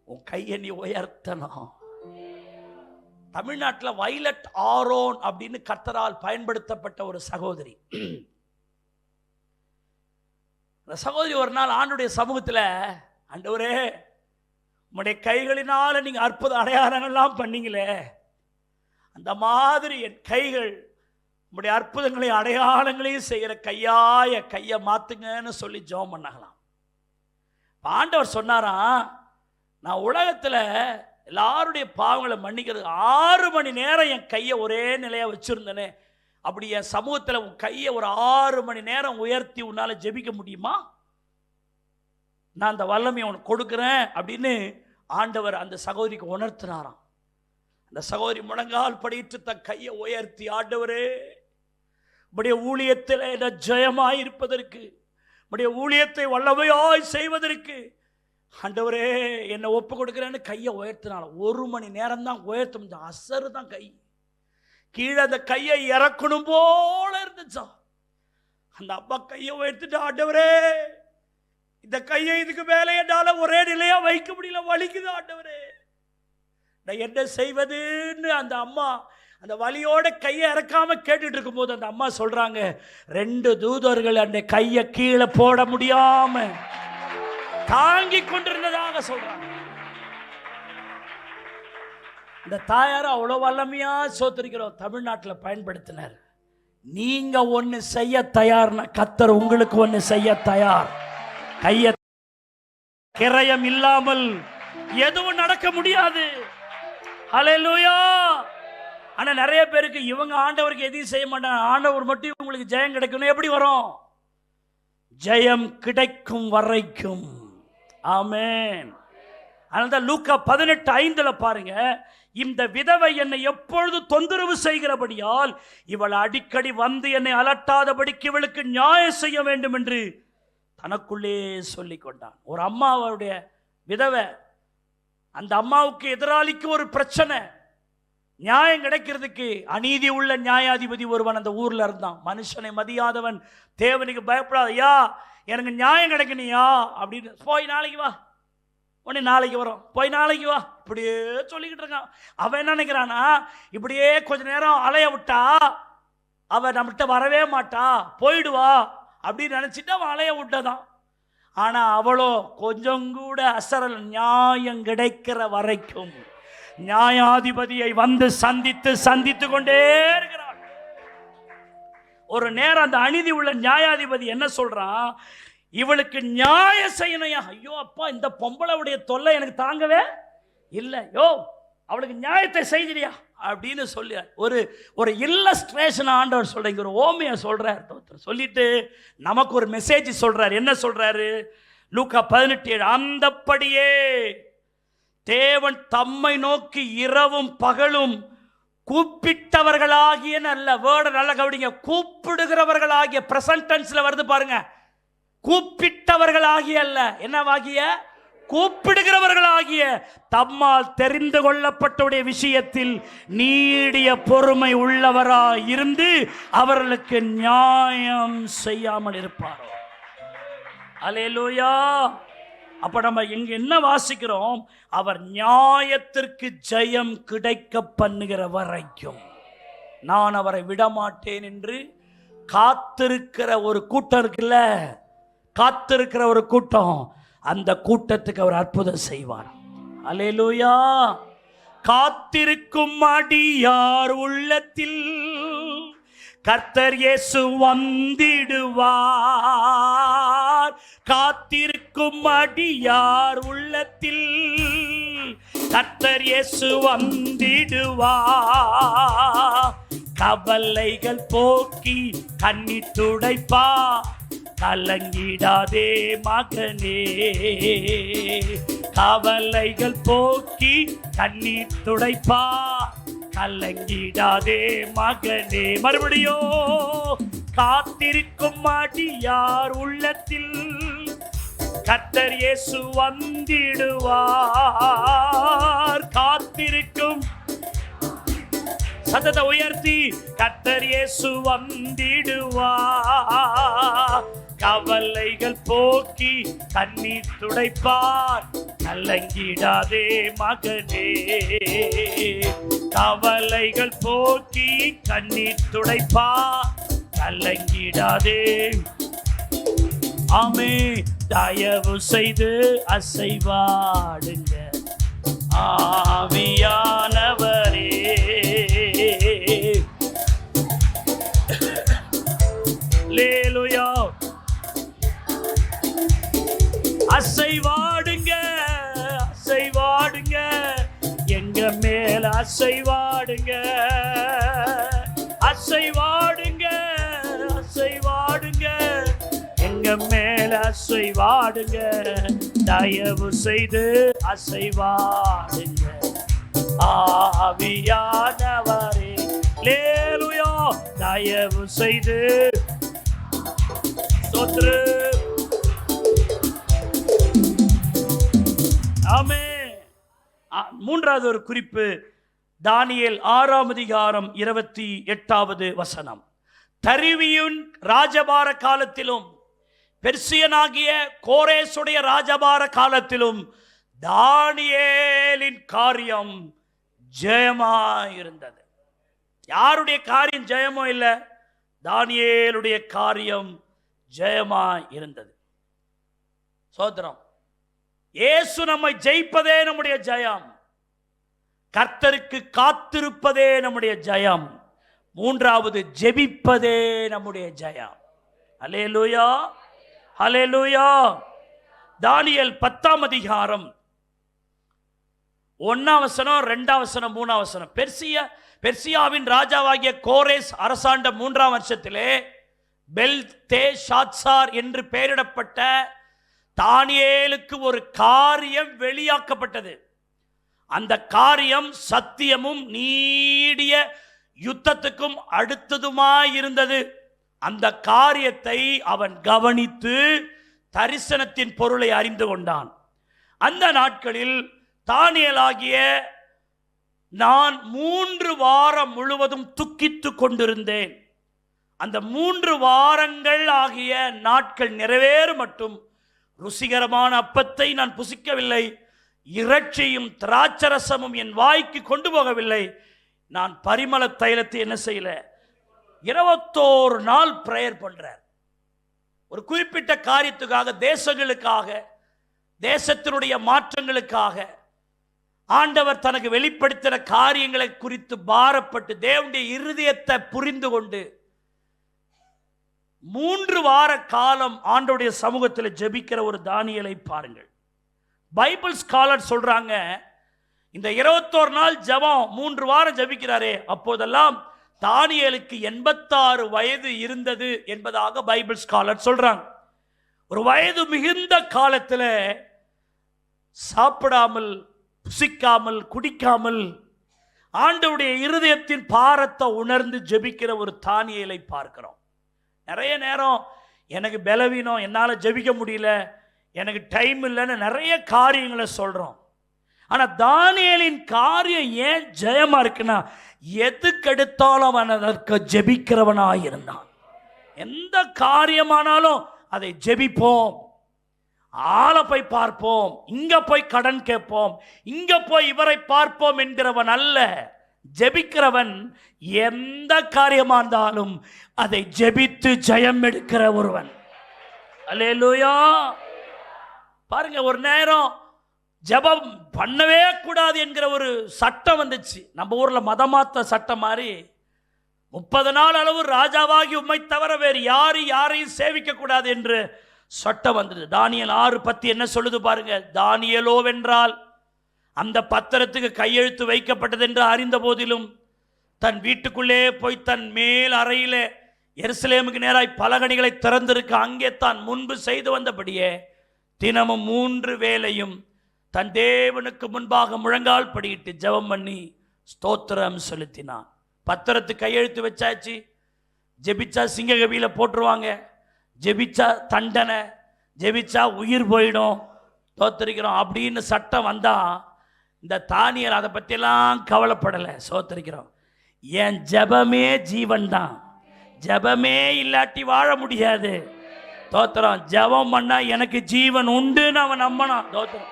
உன் கையை நீ உயர்த்தணும். தமிழ்நாட்டில் வைலட் ஆரோன் அப்படின்னு கர்த்தரால் பயன்படுத்தப்பட்ட ஒரு சகோதரி. அந்த சகோதரி ஒரு நாள் ஆண்டுடைய சமூகத்தில், ஆண்டவரே உம்முடைய கைகளினால நீங்க அற்புத அடையாளங்கள்லாம் பண்ணீங்களே, அந்த மாதிரி என் கைகள் உம்முடைய அற்புதங்களையும் அடையாளங்களையும் செய்கிற கையை மாத்துங்கன்னு சொல்லி ஜெபம் பண்ணாங்களாம். ஆண்டவர் சொன்னாராம், நான் உலகத்தில் எல்லாருடைய பாவங்களை மன்னிக்கிறது 6 மணி நேரம் என் கையை ஒரே நிலையா வச்சிருந்தேனே, அப்படி என் சமூகத்தில் உன் கையை ஒரு 6 மணி நேரம் உயர்த்தி உன்னால ஜெபிக்க முடியுமா? நான் அந்த வல்லமையை உனக்கு கொடுக்குறேன் அப்படின்னு ஆண்டவர் அந்த சகோதரிக்கு உணர்த்தினாராம். அந்த சகோதரி முழங்கால் படிட்டு தன் கையை உயர்த்தி, ஆண்டவரே உம்முடைய ஊழியத்தில் ஜெயமாய் இருப்பதற்கு, உம்முடைய ஊழியத்தை வல்லமையாய் செய்வதற்கு ஆண்டவரே என்னை ஒப்பு கொடுக்குறேன்னு கையை உயர்த்தினாலும் 1 மணி நேரம் தான் உயர்த்த முடியும். அசரு தான் கை கீழே அந்த கையை இறக்கணும் போல இருந்துச்சா. அந்த அப்பா கையை உயர்த்திட்டு, ஆண்டவரே இந்த கையை இதுக்கு மேலே என்னால ஒரே நிலையா வைக்க முடியல, வலிக்குது ஆண்டவரே, நான் என்ன செய்வதுன்னு அந்த அம்மா அந்த வலியோட கையை இறக்காம கேட்டுட்டு இருக்கும் போது அந்த அம்மா சொல்றாங்க, 2 தூதர்கள் அந்த கையை கீழே போட முடியாம தாங்கி கொண்டிருந்ததாக சொல்றாங்க. இந்த தாயார அவ்வளவு வல்லமையா சோத்திருக்கிறோம் தமிழ்நாட்டில் பயன்படுத்தினார். நீங்க ஒன்னு செய்ய தயார்னா கர்த்தர் உங்களுக்கு ஒன்னு செய்ய தயார். கைய கிரயம் இல்லாமல் எதுவும் நடக்க முடியாது. ஹல்லேலூயா. ஆனா நிறைய பேருக்கு இவங்க ஆண்டவருக்கு எதையும் செய்ய மாட்டாங்க, ஆண்டவர் மட்டும் உங்களுக்கு ஜெயம் கிடைக்கணும். எப்படி வரும்? ஜெயம் கிடைக்கும் வரைக்கும். ஆமென். அதனால்தான் லூக்கா 18:5 பாருங்க, இந்த விதவை என்னை எப்பொழுது தொந்தரவு செய்கிறபடியால் இவள் அடிக்கடி வந்து என்னை அலட்டாதபடிக்கு இவளுக்கு நியாயம் செய்ய வேண்டும் என்று தனக்குள்ளே சொல்லிக் கொண்டான். ஒரு அம்மாவுடைய விதவை, அந்த அம்மாவுக்கு எதிராளிக்கு ஒரு பிரச்சனை, நியாயம் கிடைக்கிறதுக்கு அநீதி உள்ள நியாயாதிபதி ஒருவன் அந்த ஊர்ல இருந்தான். மனுஷனை மதியாதவன், தேவனுக்கு பயப்படாத, ஐயா எனக்கு நியாயம் கிடைக்கணியா அப்படின்னு, போய் நாளைக்கு வா, உடனே நாளைக்கு வரும், போய் நாளைக்கு வா, இப்படியே சொல்லிக்கிட்டு இருக்கான். அவன் என்ன நினைக்கிறானா, இப்படியே கொஞ்ச நேரம் அலைய விட்டா அவன் நம்மகிட்ட வரவே மாட்டா, போயிடுவா அப்படின்னு நினைச்சிட்டு அவன் அலைய விட்டதான். ஆனா அவளோ கொஞ்சம் கூட அசரல், நியாயம் கிடைக்கிற வரைக்கும் நியாயாதிபதியை வந்து சந்தித்து கொண்டே இருக்கிறான். ஒரு நேரம் அந்த அநீதி உள்ள நியாயாதிபதி என்ன சொல்றான், இவளுக்கு நியாயம் செய்யணையா. ஐயோ அப்பா, இந்த பொம்பளவுடைய தொல்லை எனக்கு தாங்கவே இல்லை, யோ அவளுக்கு நியாயத்தை செய்தியா அப்படின்னு சொல்லி ஒரு இல்லஸ்ட்ரேஷன் ஆண்டவர் சொல்றீங்க, ஒரு ஓமையை சொல்றார். சொல்லிட்டு நமக்கு ஒரு மெசேஜ் சொல்றாரு. என்ன சொல்றாரு? லூக்கா 18:7, அந்தப்படியே தேவன் தம்மை நோக்கி இரவும் பகலும் கூப்பிட்டவர்களாகிய, நல்ல வேர்டை நல்ல கவனிங்க, கூப்பிடுகிறவர்களாகிய, பிரசன்ட் டென்ஸ்ல வருது பாருங்க, கூப்பிட்டவர்களாகிய அல்ல, என்னவாகிய, கூப்பிடுகிறவர்களாகிய தம்மால் தெரிந்து கொள்ளப்பட்டவுடைய விஷயத்தில் நீடிய பொறுமை உள்ளவராய் இருந்து அவர்களுக்கு நியாயம் செய்யாமல் இருப்பாரோ. அல்லேலூயா. அப்ப நம்ம இங்க என்ன வாசிக்கிறோம்? அவர் நியாயத்திற்கு ஜெயம் கிடைக்க பண்ணுகிற வரைக்கும் நான் அவரை விடமாட்டேன் என்று காத்திருக்கிற ஒரு கூட்டம் இருக்குல்ல, காத்திருக்கிற ஒரு கூட்டம், அந்த கூட்டத்துக்கு அவர் அற்புதம் செய்வார். அல்லேலூயா. காத்திருக்கும் அடியார் உள்ளத்தில் கர்த்தர் இயேசு வந்திடுவார். காத்திருக்கும் அடியார் உள்ளத்தில் கர்த்தர் இயேசு வந்திடுவார். கவலைகள் போக்கி கண்ணீர் துடைப்பா, கலங்கிடாதே மகனே. கவலைகள் போக்கி கண்ணீர் துடைப்பா, கலங்கிடாதே மகனே. மறுபடியோ காத்திருக்கும் அடியார் உள்ளத்தில் கர்த்தர் இயேசு வந்திடுவார். காத்திருக்கும் சத்தத்தை உயர்த்தி கர்த்தர் இயேசு வந்திடுவார். கவலைகள் போக்கி கண்ணீர் துடைப்பார், கலங்கிடாதே மகனே. கவலைகள் போக்கி கண்ணீர் துடைப்பார், கலங்கிடாதே. ஆமே. தயவு செய்து அசைவாடுங்க ஆவியானவரே. அல்லேலூயா. அசைவாடுங்க, அசைவாடுங்க, எங்க மேல அசைவாடுங்க, அசைவாடுங்க, அசைவாடுங்க, எங்க மேல அசைவாடுங்க. தயவு செய்து அசைவாடுங்க ஆவியானவரே. அல்லேலூயா. தயவு செய்து ஸ்தோத்திர. ஆமென். மூன்றாவது ஒரு குறிப்பு, தானியேல் 6ஆம் அதிகாரம் 28வது வசனம். தரிவியின் ராஜபார காலத்திலும் பெர்சியனாகிய கோரேசுடைய ராஜபார காலத்திலும் தானியேலின் காரியம் ஜெயமாயிருந்தது. யாருடைய காரியம் ஜெயமோ இல்லை, தானியேலுடைய காரியம் ஜெயமாய் இருந்தது. சோதரம், இயேசு நம்மை ஜெயிப்பதே நம்முடைய ஜெயம். கர்த்தருக்கு காத்திருப்பதே நம்முடைய ஜெயம். மூன்றாவது, ஜெபிப்பதே நம்முடைய ஜெயம். அல்லேலூயா, அல்லேலூயா. தானியேல் 10ஆம் அதிகாரம் 1ஆம் வசனம், 2ஆம் வசனம், 3ஆம் வசனம். பெர்சியாவின் ராஜாவாகிய கோரேஸ் அரசாண்ட 3ஆம் வருஷத்திலே பெல்தேஷாத்சார் என்று பெயரிடப்பட்ட தானியேலுக்கு ஒரு காரியம் வெளியாக்கப்பட்டது. அந்த காரியம் சத்தியமும் நீடிய யுத்தத்துக்கும் அடுத்ததுமாயிருந்தது. அந்த காரியத்தை அவன் கவனித்து தரிசனத்தின் பொருளை அறிந்து கொண்டான். அந்த நாட்களில் தானியேலாகிய நான் 3 வாரம் முழுவதும் துக்கித்து கொண்டிருந்தேன். அந்த 3 வாரங்கள் ஆகிய நாட்கள் நிறைவேறும் மட்டும் ருசிகரமான அப்பத்தை நான் புசிக்கவில்லை, இறைச்சியும் திராட்சரசமும் என் வாய்க்கு கொண்டு போகவில்லை. நான் பரிமள தைலத்தை என்ன செய்யல, 21 நாள் பிரேயர் பண்றார். ஒரு குறிப்பிட்ட காரியத்துக்காக, தேசங்களுக்காக, தேசத்தினுடைய மாற்றங்களுக்காக, ஆண்டவர் தனக்கு வெளிப்படுத்தின காரியங்களை குறித்து பாரப்பட்டு தேவனுடைய இருதயத்தை புரிந்து கொண்டு 3 வார காலம் ஆண்டவருடைய சமூகத்தில் ஜெபிக்கிற ஒரு தானியேலை பாருங்கள். பைபிள் ஸ்காலர் சொல்றாங்க, இந்த 21 நாள் ஜெபம் 3 வாரம் ஜெபிக்கிறாரே, அப்போதெல்லாம் தானியேலுக்கு 86 வயது இருந்தது என்பதாக பைபிள் ஸ்காலர் சொல்றாங்க. ஒரு வயது மிகுந்த காலத்தில் சாப்பிடாமல், புசிக்காமல், குடிக்காமல் ஆண்டவருடைய இருதயத்தின் பாரத்தை உணர்ந்து ஜெபிக்கிற ஒரு தானியேலை பார்க்கிறோம். நிறைய நேரம் எனக்கு பலவீனம், என்னால் ஜெபிக்க முடியல, எனக்கு டைம் இல்லைன்னு நிறைய காரியங்களை சொல்றோம். ஆனா தானியேலின் காரியம் ஏன் ஜெயமா இருக்குன்னா, எதுக்கெடுத்தாலும் அவன் அதற்கு ஜெபிக்கிறவனாய் இருந்தான். எந்த காரியமானாலும் அதை ஜெபிப்போம், ஆளை போய் பார்ப்போம், இங்க போய் கடன் கேட்போம், இங்க போய் இவரை பார்ப்போம் என்கிறவன் அல்ல. ஜெபிக்கிறவன் எந்த காரியமா இருந்தாலும் அதை ஜெபித்து ஜெயம் எடுக்கிற ஒருவன். அல்லேலூயா. பாருங்க, ஒரு நேரம் ஜெபம் பண்ணவே கூடாது என்கிற ஒரு சட்டம் வந்துச்சு. நம்ம ஊர்ல மதமாத்த சட்டம் மாதிரி 30 நாள் அளவு ராஜாவாகி உம்மை தவிர வேறு யாரையும் சேவிக்க கூடாது என்று சட்டம் வந்தது. தானியேல் 6:10 என்ன சொல்லுது பாருங்க. தானியேலோவென்றால் அந்த பத்திரத்துக்கு கையெழுத்து வைக்கப்பட்டது என்று அறிந்த போதிலும் தன் வீட்டுக்குள்ளே போய் தன் மேல் அறையிலே எருசலேமுக்கு நேராய் பலகணிகளை திறந்திருக்க அங்கே தான் முன்பு செய்து வந்தபடியே தினமும் 3 வேளையும் தன் தேவனுக்கு முன்பாக முழங்கால் படியிட்டு ஜெபம் பண்ணி ஸ்தோத்திரம் செலுத்தினான். பத்திரத்துக்கு கையெழுத்து வச்சாச்சு. ஜெபிச்சா சிங்ககவியில போட்டுருவாங்க, ஜெபிச்சா தண்டனை, ஜெபிச்சா உயிர் போயிடும், தோத்தரிக்கிறோம் அப்படின்னு சட்டம் வந்தா இந்த தானியேல் அதை பற்றியெல்லாம் கவலைப்படலை. சோத்தரிக்கிறோம். என் ஜெபமே ஜீவன் தான், ஜெபமே இல்லாட்டி வாழ முடியாது. தோத்திரம். ஜெபம் பண்ணா எனக்கு ஜீவன் உண்டுன்னு அவன் நம்பணும். தோத்திரம்.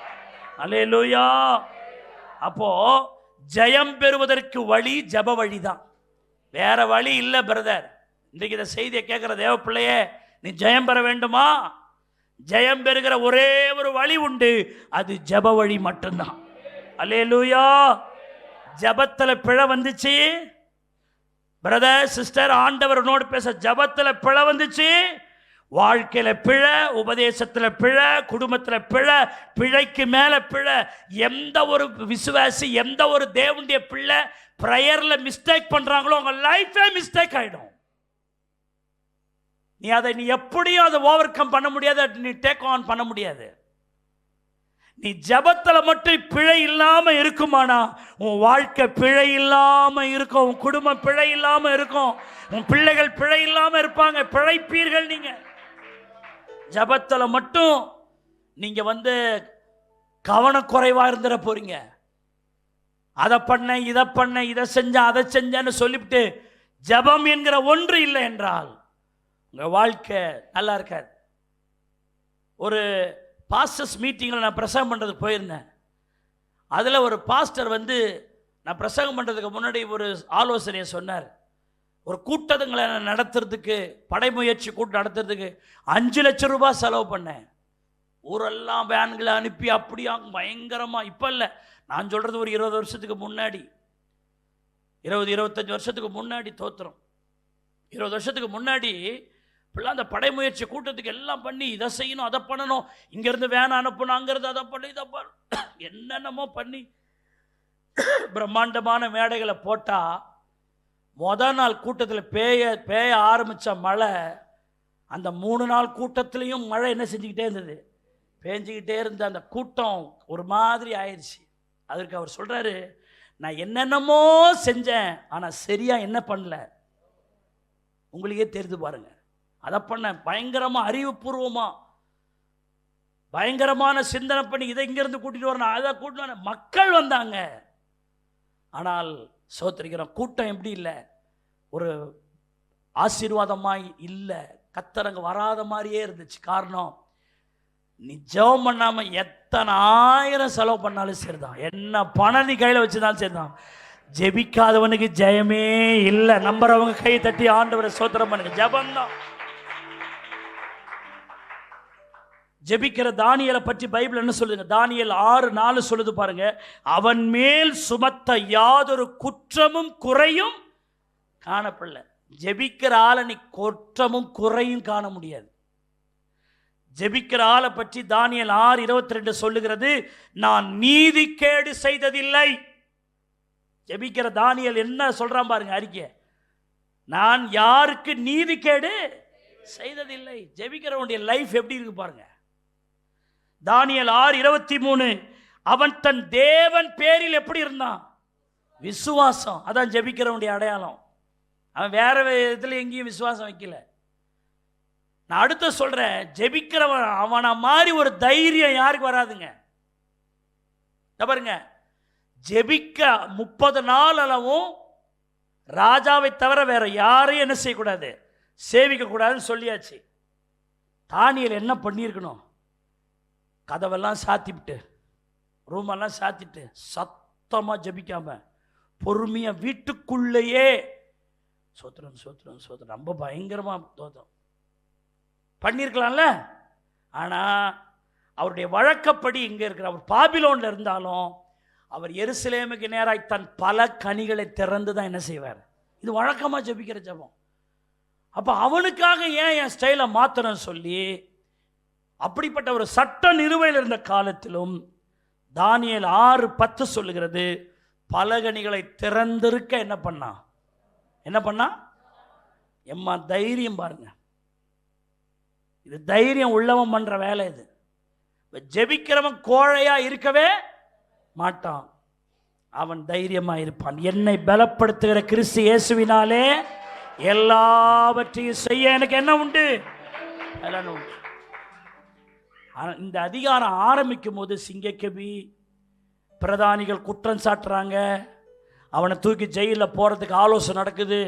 அல்லேலூயா. அப்போ ஜெயம் பெறுவதற்கு வழி ஜெப வழிதான், வேற வழி இல்லை பிரதர். இன்றைக்கு இந்த செய்தியை கேட்கிற தேவ பிள்ளையே, நீ ஜெயம் பெற வேண்டுமா? ஜெயம் பெறுகிற ஒரே ஒரு வழி உண்டு, அது ஜெப வழி மட்டும்தான். அல்லேலூயா. ஜெபத்துல பிழை வந்துச்சு பிரதர் சிஸ்டர், ஆண்டவரோடு பேச ஜெபத்துல பிழை வந்துச்சு, வாழ்க்கையில பிழை, உபதேசத்துல பிழை, குடும்பத்துல பிழை, பிழைக்கு மேல பிழை. எந்த ஒரு விசுவாசி, எந்த ஒரு தேவனுடைய பிள்ளை பிரேயர்ல மிஸ்டேக் பண்றாங்களோ உங்க லைஃபே மிஸ்டேக் ஆயிடும். நீ எப்படியும் அதை ஓவர் கம் பண்ண முடியாது, நீ டேக் ஆன் பண்ண முடியாது. நீ ஜெபத்துல மட்டும் பிழை இல்லாம இருக்குமானா உன் வாழ்க்கை பிழை இல்லாம இருக்கும், உன் குடும்பம் பிழை இல்லாம இருக்கும், உன் பிள்ளைகள் பிழை இல்லாம இருப்பாங்க, பிழைப்பீர்கள். நீங்க ஜெபத்துல மட்டும் நீங்க கவனக்குறைவா இருந்துட போறீங்க. அதை பண்ண, இதை பண்ண, இதை செஞ்ச, அதை செஞ்சேன்னு சொல்லிவிட்டு ஜெபம் என்கிற ஒன்று இல்லை என்றால் உங்க வாழ்க்கை நல்லா இருக்காது. ஒரு பாஸ்டர்ஸ் மீட்டிங்கில் நான் பிரசங்கம் பண்ணுறதுக்கு போயிருந்தேன். அதில் ஒரு பாஸ்டர் நான் பிரசங்கம் பண்ணுறதுக்கு முன்னாடி ஒரு ஆலோசனையை சொன்னார். ஒரு கூட்டங்களை நடத்துறதுக்கு, படைமுயற்சி கூட்டம் நடத்துறதுக்கு 5 லட்சம் ரூபாய் செலவு பண்ணேன். ஊரெல்லாம் வேன்களை அனுப்பி அப்படியா பயங்கரமாக. இப்போ இல்லை, நான் சொல்கிறது ஒரு 20 வருஷத்துக்கு முன்னாடி, 20-25 வருஷத்துக்கு முன்னாடி. தோத்திரம். 20 வருஷத்துக்கு முன்னாடி இப்பெல்லாம் அந்த படைமுயற்சி கூட்டத்துக்கு எல்லாம் பண்ணி இதை செய்யணும், அதை பண்ணணும், இங்கேருந்து வேன் அனுப்பணும், அங்கேருந்து அதை பண்ணி, இதை என்னென்னமோ பண்ணி பிரம்மாண்டமான மேடைகளை போட்டால் மொதல் நாள் கூட்டத்தில் பேய ஆரம்பித்த மழை அந்த 3 நாள் கூட்டத்துலேயும் மழை என்ன செஞ்சுக்கிட்டே இருந்தது, பேஞ்சிக்கிட்டே இருந்த அந்த கூட்டம் ஒரு மாதிரி ஆயிடுச்சு. அதற்கு அவர் சொல்கிறாரு, நான் என்னென்னமோ செஞ்சேன், ஆனால் சரியாக என்ன பண்ணல உங்களுக்கே தெரிந்து பாருங்க. அதை பண்ண பயங்கரமாக அறிவுபூர்வமாக பயங்கரமான சிந்தனை பண்ணி இதை இங்கேருந்து கூட்டிகிட்டு வரணும், அதை கூட்டிட்டு வர மக்கள் வந்தாங்க. ஆனால் சோத்திரிக்கிறோம், கூட்டம் எப்படி இல்லை, ஒரு ஆசீர்வாதமாய் இல்லை, கத்தரங்க வராத மாதிரியே இருந்துச்சு. காரணம், நீ ஜெபம் பண்ணாமல் எத்தனை 1000 செலவு பண்ணாலும் சரிதான், என்ன பணம் நீ கையில் வச்சுதான் சரிதான், ஜெபிக்காதவனுக்கு ஜெயமே இல்லை. நம்புறவங்க கை தட்டி ஆண்டவரை ஸ்தோத்திரம் பண்ணுங்க. ஜெபம்தான். ஜெபிக்கிற தானியேலை பற்றி பைபிள் என்ன சொல்லுங்க? தானியேல் 6:4 சொல்லுது பாருங்க. அவன் மேல் சுமத்த யாதொரு குற்றமும் குறையும் காணப்படல. ஜெபிக்கிற ஆளை நீ குற்றமும் குறையும் காண முடியாது. ஜெபிக்கிற ஆளை பற்றி தானியேல் 6:22 சொல்லுகிறது, நான் நீதி கேடு செய்ததில்லை. ஜெபிக்கிற தானியேல் என்ன சொல்றான் பாருங்க அறிக்கை, நான் யாருக்கு நீதி கேடு செய்ததில்லை. ஜெபிக்கிறவனுடைய லைஃப் எப்படி இருக்கு பாருங்க. தானியேல் 6:23 அவன் தன் தேவன் பேரில் எப்படி இருந்தான், விசுவாசம். அதான் ஜெபிக்கிறவனுடைய அடையாளம். அவன் வேற விதத்தில் எங்கேயும் விசுவாசம் வைக்கல. நான் அடுத்து சொல்றேன், ஜெபிக்கிறவன் அவனை மாதிரி ஒரு தைரியம் யாருக்கு வராதுங்க. பாருங்க, ஜெபிக்க 30 நாள் அளவும் ராஜாவை தவிர வேற யாரையும் என்ன செய்யக்கூடாது, சேவிக்க கூடாதுன்னு சொல்லியாச்சு. தானியேல் என்ன பண்ணியிருக்கணும், கதவெல்லாம் சாத்திவிட்டு, ரூமெல்லாம் சாத்திட்டு, சத்தமாக ஜெபிக்காம பொறுமையாக வீட்டுக்குள்ளேயே சோத்திரம் சோத்திரம் சோத்திரம் ரொம்ப பயங்கரமாக தோத்தம் பண்ணியிருக்கலாம்ல. ஆனால் அவருடைய வழக்கப்படி இங்கே இருக்கிற, அவர் பாபிலோனில் இருந்தாலும் அவர் எருசலேமுக்கு நேராய் தன் பல கனிகளை திறந்து தான் என்ன செய்வார். இது வழக்கமாக ஜெபிக்கிற ஜெபம். அப்போ அவனுக்காக ஏன் என் ஸ்டைலை மாற்றணும்னு சொல்லி, அப்படிப்பட்ட ஒரு சட்ட நிறுவையில் இருந்த காலத்திலும் தானியேல் 6:10 சொல்லுகிறது, பலகணிகளை திறந்திருக்க என்ன பண்ணான், என்ன பண்ணா? எம்மா தைரியம் பாருங்க, இது தைரியம் உள்ளவன் பண்ற வேலை. இது ஜெபிக்கிறவன் கோழையா இருக்கவே மாட்டான், அவன் தைரியமா இருப்பான். என்னை பலப்படுத்துகிற கிறிஸ்து இயேசுவினாலே எல்லாவற்றையும் செய்ய எனக்கு என்ன உண்டு? எல்லாம் உண்டு. இந்த அதிகாரம் ஆரம்பிக்கும் போது சிங்கக்கவி பிரதானிகள் குற்றம் சாட்டுறாங்க, அவனை தூக்கி ஜெயிலில் போகிறதுக்கு ஆலோசனை நடக்குது.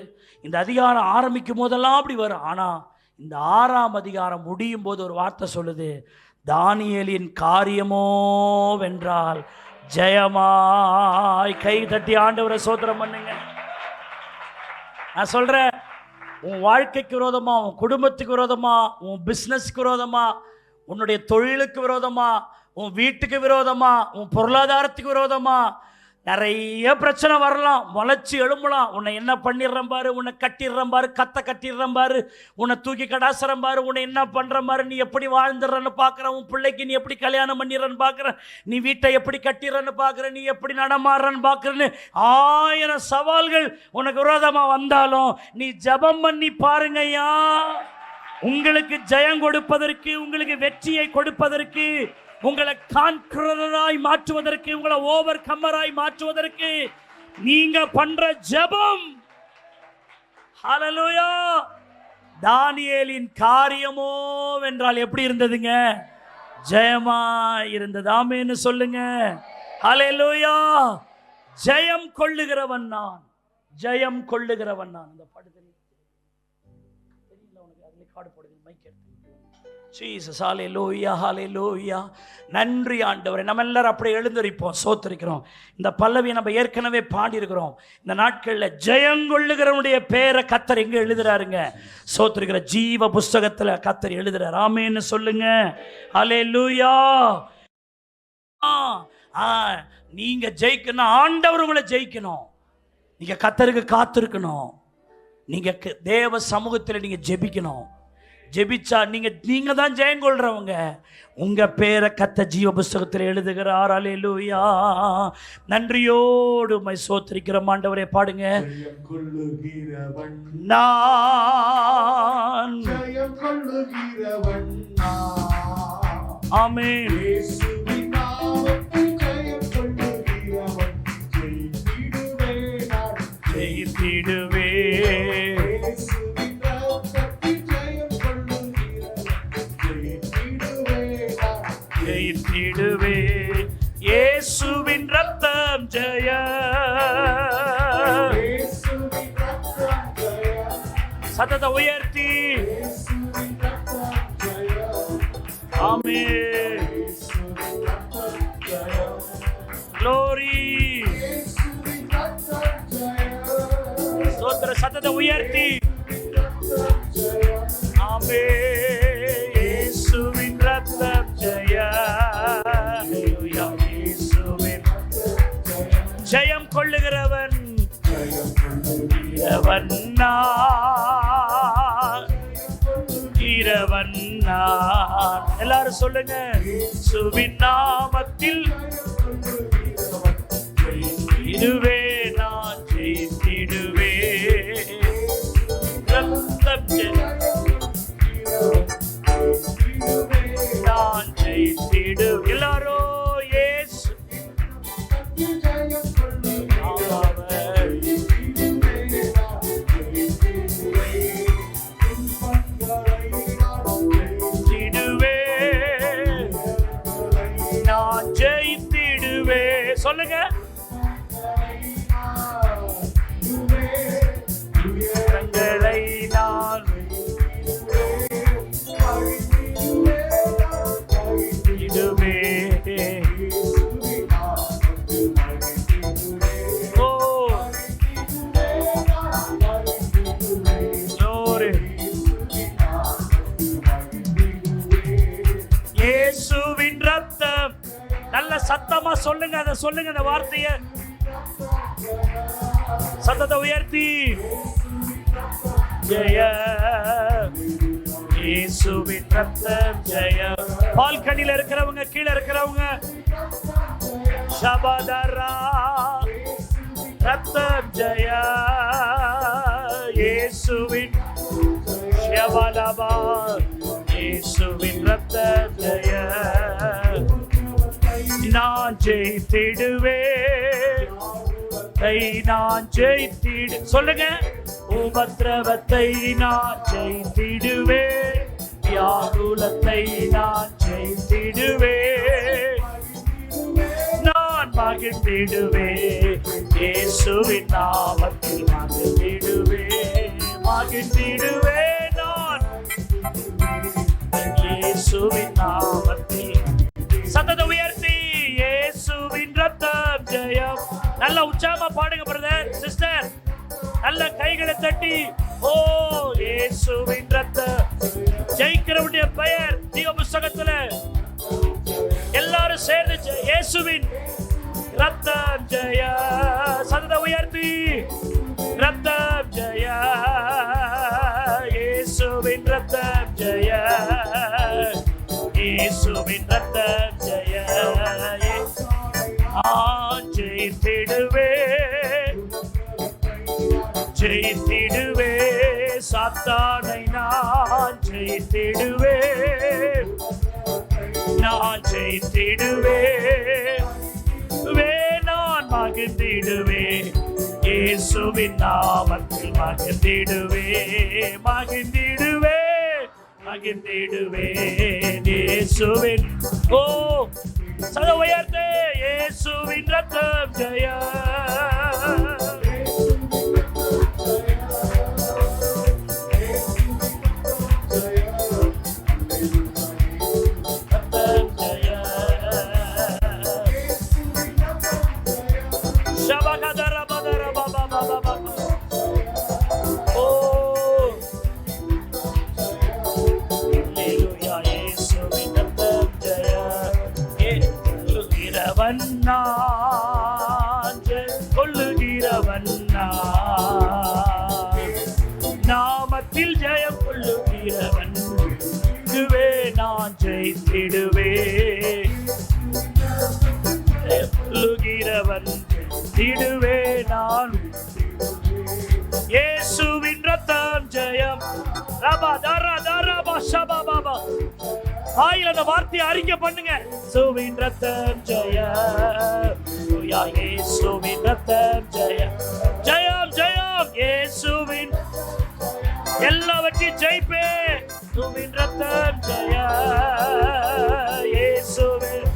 இந்த அதிகாரம் ஆரம்பிக்கும் போதெல்லாம் அப்படி வரும். ஆனால் இந்த 6ஆம் அதிகாரம் முடியும் போது ஒரு வார்த்தை சொல்லுது, தானியேலின் காரியமோ வென்றால் ஜெயமாய். கை தட்டி ஆண்டவரை ஸ்தோத்திரம் பண்ணுங்க. நான் சொல்கிறேன், உன் வாழ்க்கைக்கு விரோதமா, உன் குடும்பத்துக்கு விரோதமா, உன் பிஸ்னஸ்க்கு விரோதமா, உன்னுடைய தொழிலுக்கு விரோதமா, உன் வீட்டுக்கு விரோதமா, உன் பொருளாதாரத்துக்கு விரோதமா நிறைய பிரச்சனை வரலாம், முளைச்சி எழும்பலாம். உன்னை என்ன பண்ணிடுறேன் பாரு, உன்னை கட்டிடுறேன் பாரு, கட்டிடுறேன் பாரு, உன்னை தூக்கி கடாசுறேன் பாரு, உன்னை என்ன பண்ணுறேன் பாரு, நீ எப்படி வாழ்ந்துடுறன்னு பார்க்குறேன், உன் பிள்ளைக்கு நீ எப்படி கல்யாணம் பண்ணிடுறன்னு பார்க்குறேன், நீ வீட்டை எப்படி கட்டிடுறன்னு பார்க்குறேன், நீ எப்படி நடமாடுறன்னு பார்க்குறேன்னு 1000 சவால்கள் உனக்கு விரோதமாக வந்தாலும் நீ ஜெபம் பண்ணி பாருங்கய்யா. உங்களுக்கு ஜெயம் கொடுப்பதற்கு, உங்களுக்கு வெற்றியை கொடுப்பதற்கு, உங்களை கான்கரராய் மாற்றுவதற்கு, உங்களை ஓவர் கம்மராய் மாற்றுவதற்கு நீங்க பண்ற ஜெபம். ஹல்லேலூயா. தானியேலின் காரியமோ வென்றால் எப்படி இருந்ததுங்க? ஜெயமா இருந்தது. ஆமென்னு சொல்லுங்க. ஹல்லேலூயா. ஜெயம் கொள்ளுகிறவன் நான், ஜெயம் கொள்ளுகிறவன் நான். இந்த படுதல் தெரியல உனக்கு, அதுல கார்டு போடுங்க, மைக் எடுத்து. ஜீசஸ். ஹல்லேலூயா, ஹல்லேலூயா. நன்றி ஆண்டவரே. நம்ம எல்லாரும் அப்படியே எழுந்திருப்போம், சோத்திருக்கிறோம். இந்த பல்லவியை நம்ம ஏற்கனவே பாடியிருக்கிறோம். இந்த நாட்களில் ஜெயங்கொள்ளுகிறவனுடைய பேரை கர்த்தர் எங்க எழுதுறாருங்க? சோத்திருக்கிற ஜீவ புஸ்தகத்தில் கர்த்தர் எழுதுறாரு. ஆமென்னு சொல்லுங்க. ஹல்லேலூயா. நீங்க ஜெயிக்கணும், ஆண்டவர் உங்களை ஜெயிக்கணும். நீங்க கர்த்தருக்கு காத்திருக்கணும். நீங்க தேவ சமூகத்தில் நீங்க ஜெபிக்கணும். ஜெபிச்சா நீங்க தான் ஜெயம் கொள்றவங்க. உங்க பேரை கர்த்தர் ஜீவ புஸ்தகத்தில் எழுதுகிறார். அல்லேலூயா. நன்றியோடு உம்மை ஸ்தோத்திரிக்கிறோம் ஆண்டவரே. பாடுங்க. நான் ஜெயம் கொள்ளுகிறவன் நான். ஆமென். இயேசுவின் நாமத்தில் ஜெயம் கொள்ளுகிறவன் ஜெயித்திடுவேன் நான். ஜெயித்திடுவேன். இயேசுவின் ரத்தம் ஜெய. சத்தத்தை உயர்த்தி ஆமென். க்ளோரி. ஸ்தோத்திர. சத்தத்தை உயர்த்தி ஆமென். இயேசுவின் ரத்தம் ஜெய. ஜெயம் கொள்ளுகிறவன் எல்லாரும் சொல்லுங்க. இயேசுவின் நாமத்தில் இதுவே நான் ஜெயித்திடுவே. நான் ஜெயித்திடு. எல்லாரும் சொல்லுங்க. நான் இதுவே. ஓ இயேசுவின் ரத்தம். நல்ல சத்தமா சொல்லுங்க, அதை சொல்லுங்க, அந்த வார்த்தைய சத்தத்தை உயர்த்தி. ஜெய இயேசுவின் ரத்தம் ஜெய. பால்கனில இருக்கிறவங்க, கீழே இருக்கிறவங்க ஷபதரா ரத்தம் ஜெய. இயேசுவின் ஷவலபா இயேசுவின் ரத்த ஜெய நான் ஜெயித்திடுவேன் நான் ஜெயித்திடு சொல்லுங்க உபத்திரவத்தை நான் ஜெயித்திடுவேன் வியாகுலத்தை நான் ஜெயித்திடுவேன் நான் மகிழ்ந்திடுவேன் இயேசுவின் நாமத்தில் மகிழ்ந்திடுவேன் நான் இயேசுவின் நாமத்தில் சத்தத்தை உயர்த்தி இயேசுவின் ரத்தம் ஜெயம். நல்ல உற்சாகமா பாடுங்க பிரதர் சிஸ்டர், நல்ல கைகளை தட்டி ஓ இயேசுவின் ரத்தம் ஜெயிக்கிறவனுடைய பெயர் தீவ புஸ்தகத்துல எல்லாரும் சேர்ந்து இயேசுவின் ரத்தம் ஜெய. சத்தத்தை உயர்த்தி ரத்தம் ஜெய இயேசுவின் ரத்தம் ஜெய இயேசுவின் ரத்தம் ஜெய. ஜெயித்திடுவே சாத்தானை நான் ஜெயித்திடுவே நான் ஜெயித்திடுவே நான் மகிழ்ந்திடுவே இயேசுவின் நாமத்தில் மகிழ்ந்திடுவே மகிழ்ந்திடுவே மகிழ்ந்திடுவே இயேசுவின் ஓ சத உயர்த்தே இயேசுவின் ரத்தம் ஜெய. கொள்ளுகிறவன் நாமத்தில் ஜெயம் கொள்ளுகிறவன் இதுவே நான் ஜெயித்திடுவே கொள்ளுகிறவன் திடுவே நான் இயேசுவின் ரத்தம் ஜெயம். ரபா தரா தரா பஷபா பாபா ஆயில அந்த வார்த்தையை அறிக்கை பண்ணுங்க. இயேசுவின் ரத்தம் ஜெய இயேசுவின் ரத்தம் ஜெய ஜெயம் ஜெயம் இயேசுவின் எல்லாவற்றையும் ஜெயிப்பே இயேசுவின் ரத்தம் ஜெய இயேசுவின்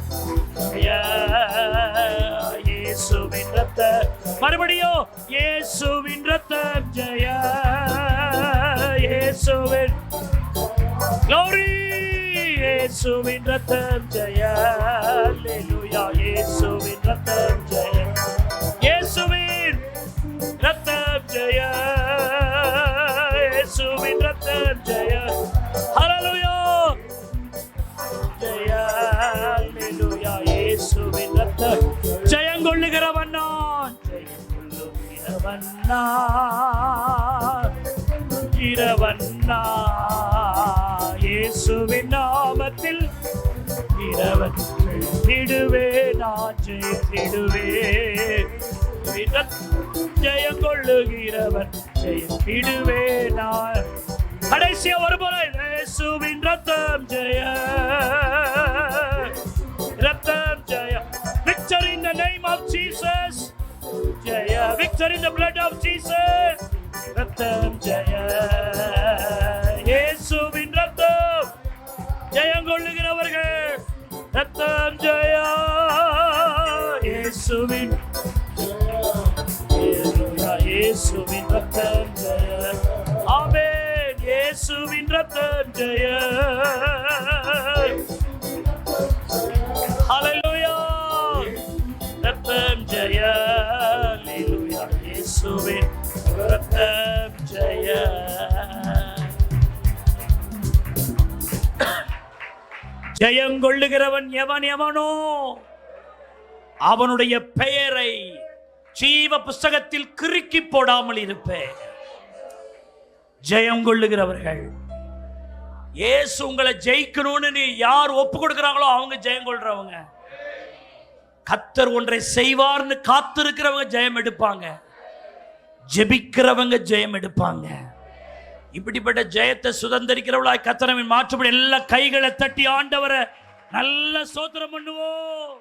இயேசுவின் ரத்தம் மறுபடியும் இயேசுவின் ரத்தம் ஜெய இயேசுவின் glory இயேசுவின் ரத்தம் ஜெய அல்லேலூயா இயேசுவின் ரத்தம் ஜெய இயேசுவின் ரத்தம் ஜெய இயேசுவின் ரத்தம் ஜெய ஹல்லேலூயா ஜெய அல்லேலூயா இயேசுவின் ரத்தம் ஜெயம் கொள்ளுகிறவன் நான் இயேசுவின் நாமத்தில் விடுவே நான் ஜெயித்திடுவே ஜெயம் கொள்ளுகிறவன் ஜெயித்திடுவே நான். கடைசியா ஒருமுறை இயேசுவின் ரத்தம் ஜெய ரத்தம் ஜெய. Victory in the name of Jesus. Jaya, victory in the blood of Jesus. ரத்தம் ஜெய இயேசுவின் ரத்தம் ஜெயம் கொள்ளுகிறவர்கள் ரத்தம் ஜெய இயேசுவின் இயேசுவின் ரத்தம் ஜெய ஆமென் இயேசுவின் ரத்தம் ஜெய ஹல்லேலூயா ரத்தம் ஜெய அல்லேலூயா இயேசுவின் ரத்தம் ஜெய. ஜெயம் கொள்ளுகிறவன் எவன் எவனோ அவனுடைய பெயரை ஜீவ புஸ்தகத்தில் கிறுக்கி போடாமல் இருப்பேன். ஜெயம் கொள்ளுகிறவர்கள் இயேசு உங்களை ஜெயிக்கணும்னு நீ யார் ஒப்பு கொடுக்கிறாங்களோ அவங்க ஜெயம் கொள்றவங்க. கர்த்தர் ஒன்றை செய்வார்னு காத்திருக்கிறவங்க ஜெயம் எடுப்பாங்க. ஜெபிக்கிறவங்க ஜெயம் எடுப்பாங்க. இப்படிப்பட்ட ஜெயத்தை சுதந்திரிக்கிறவளாய் கர்த்தர் நம்மை மாற்றும்படி எல்லா கைகளை தட்டி ஆண்டவரை நல்ல ஸ்தோத்திரம் பண்ணுவோம்.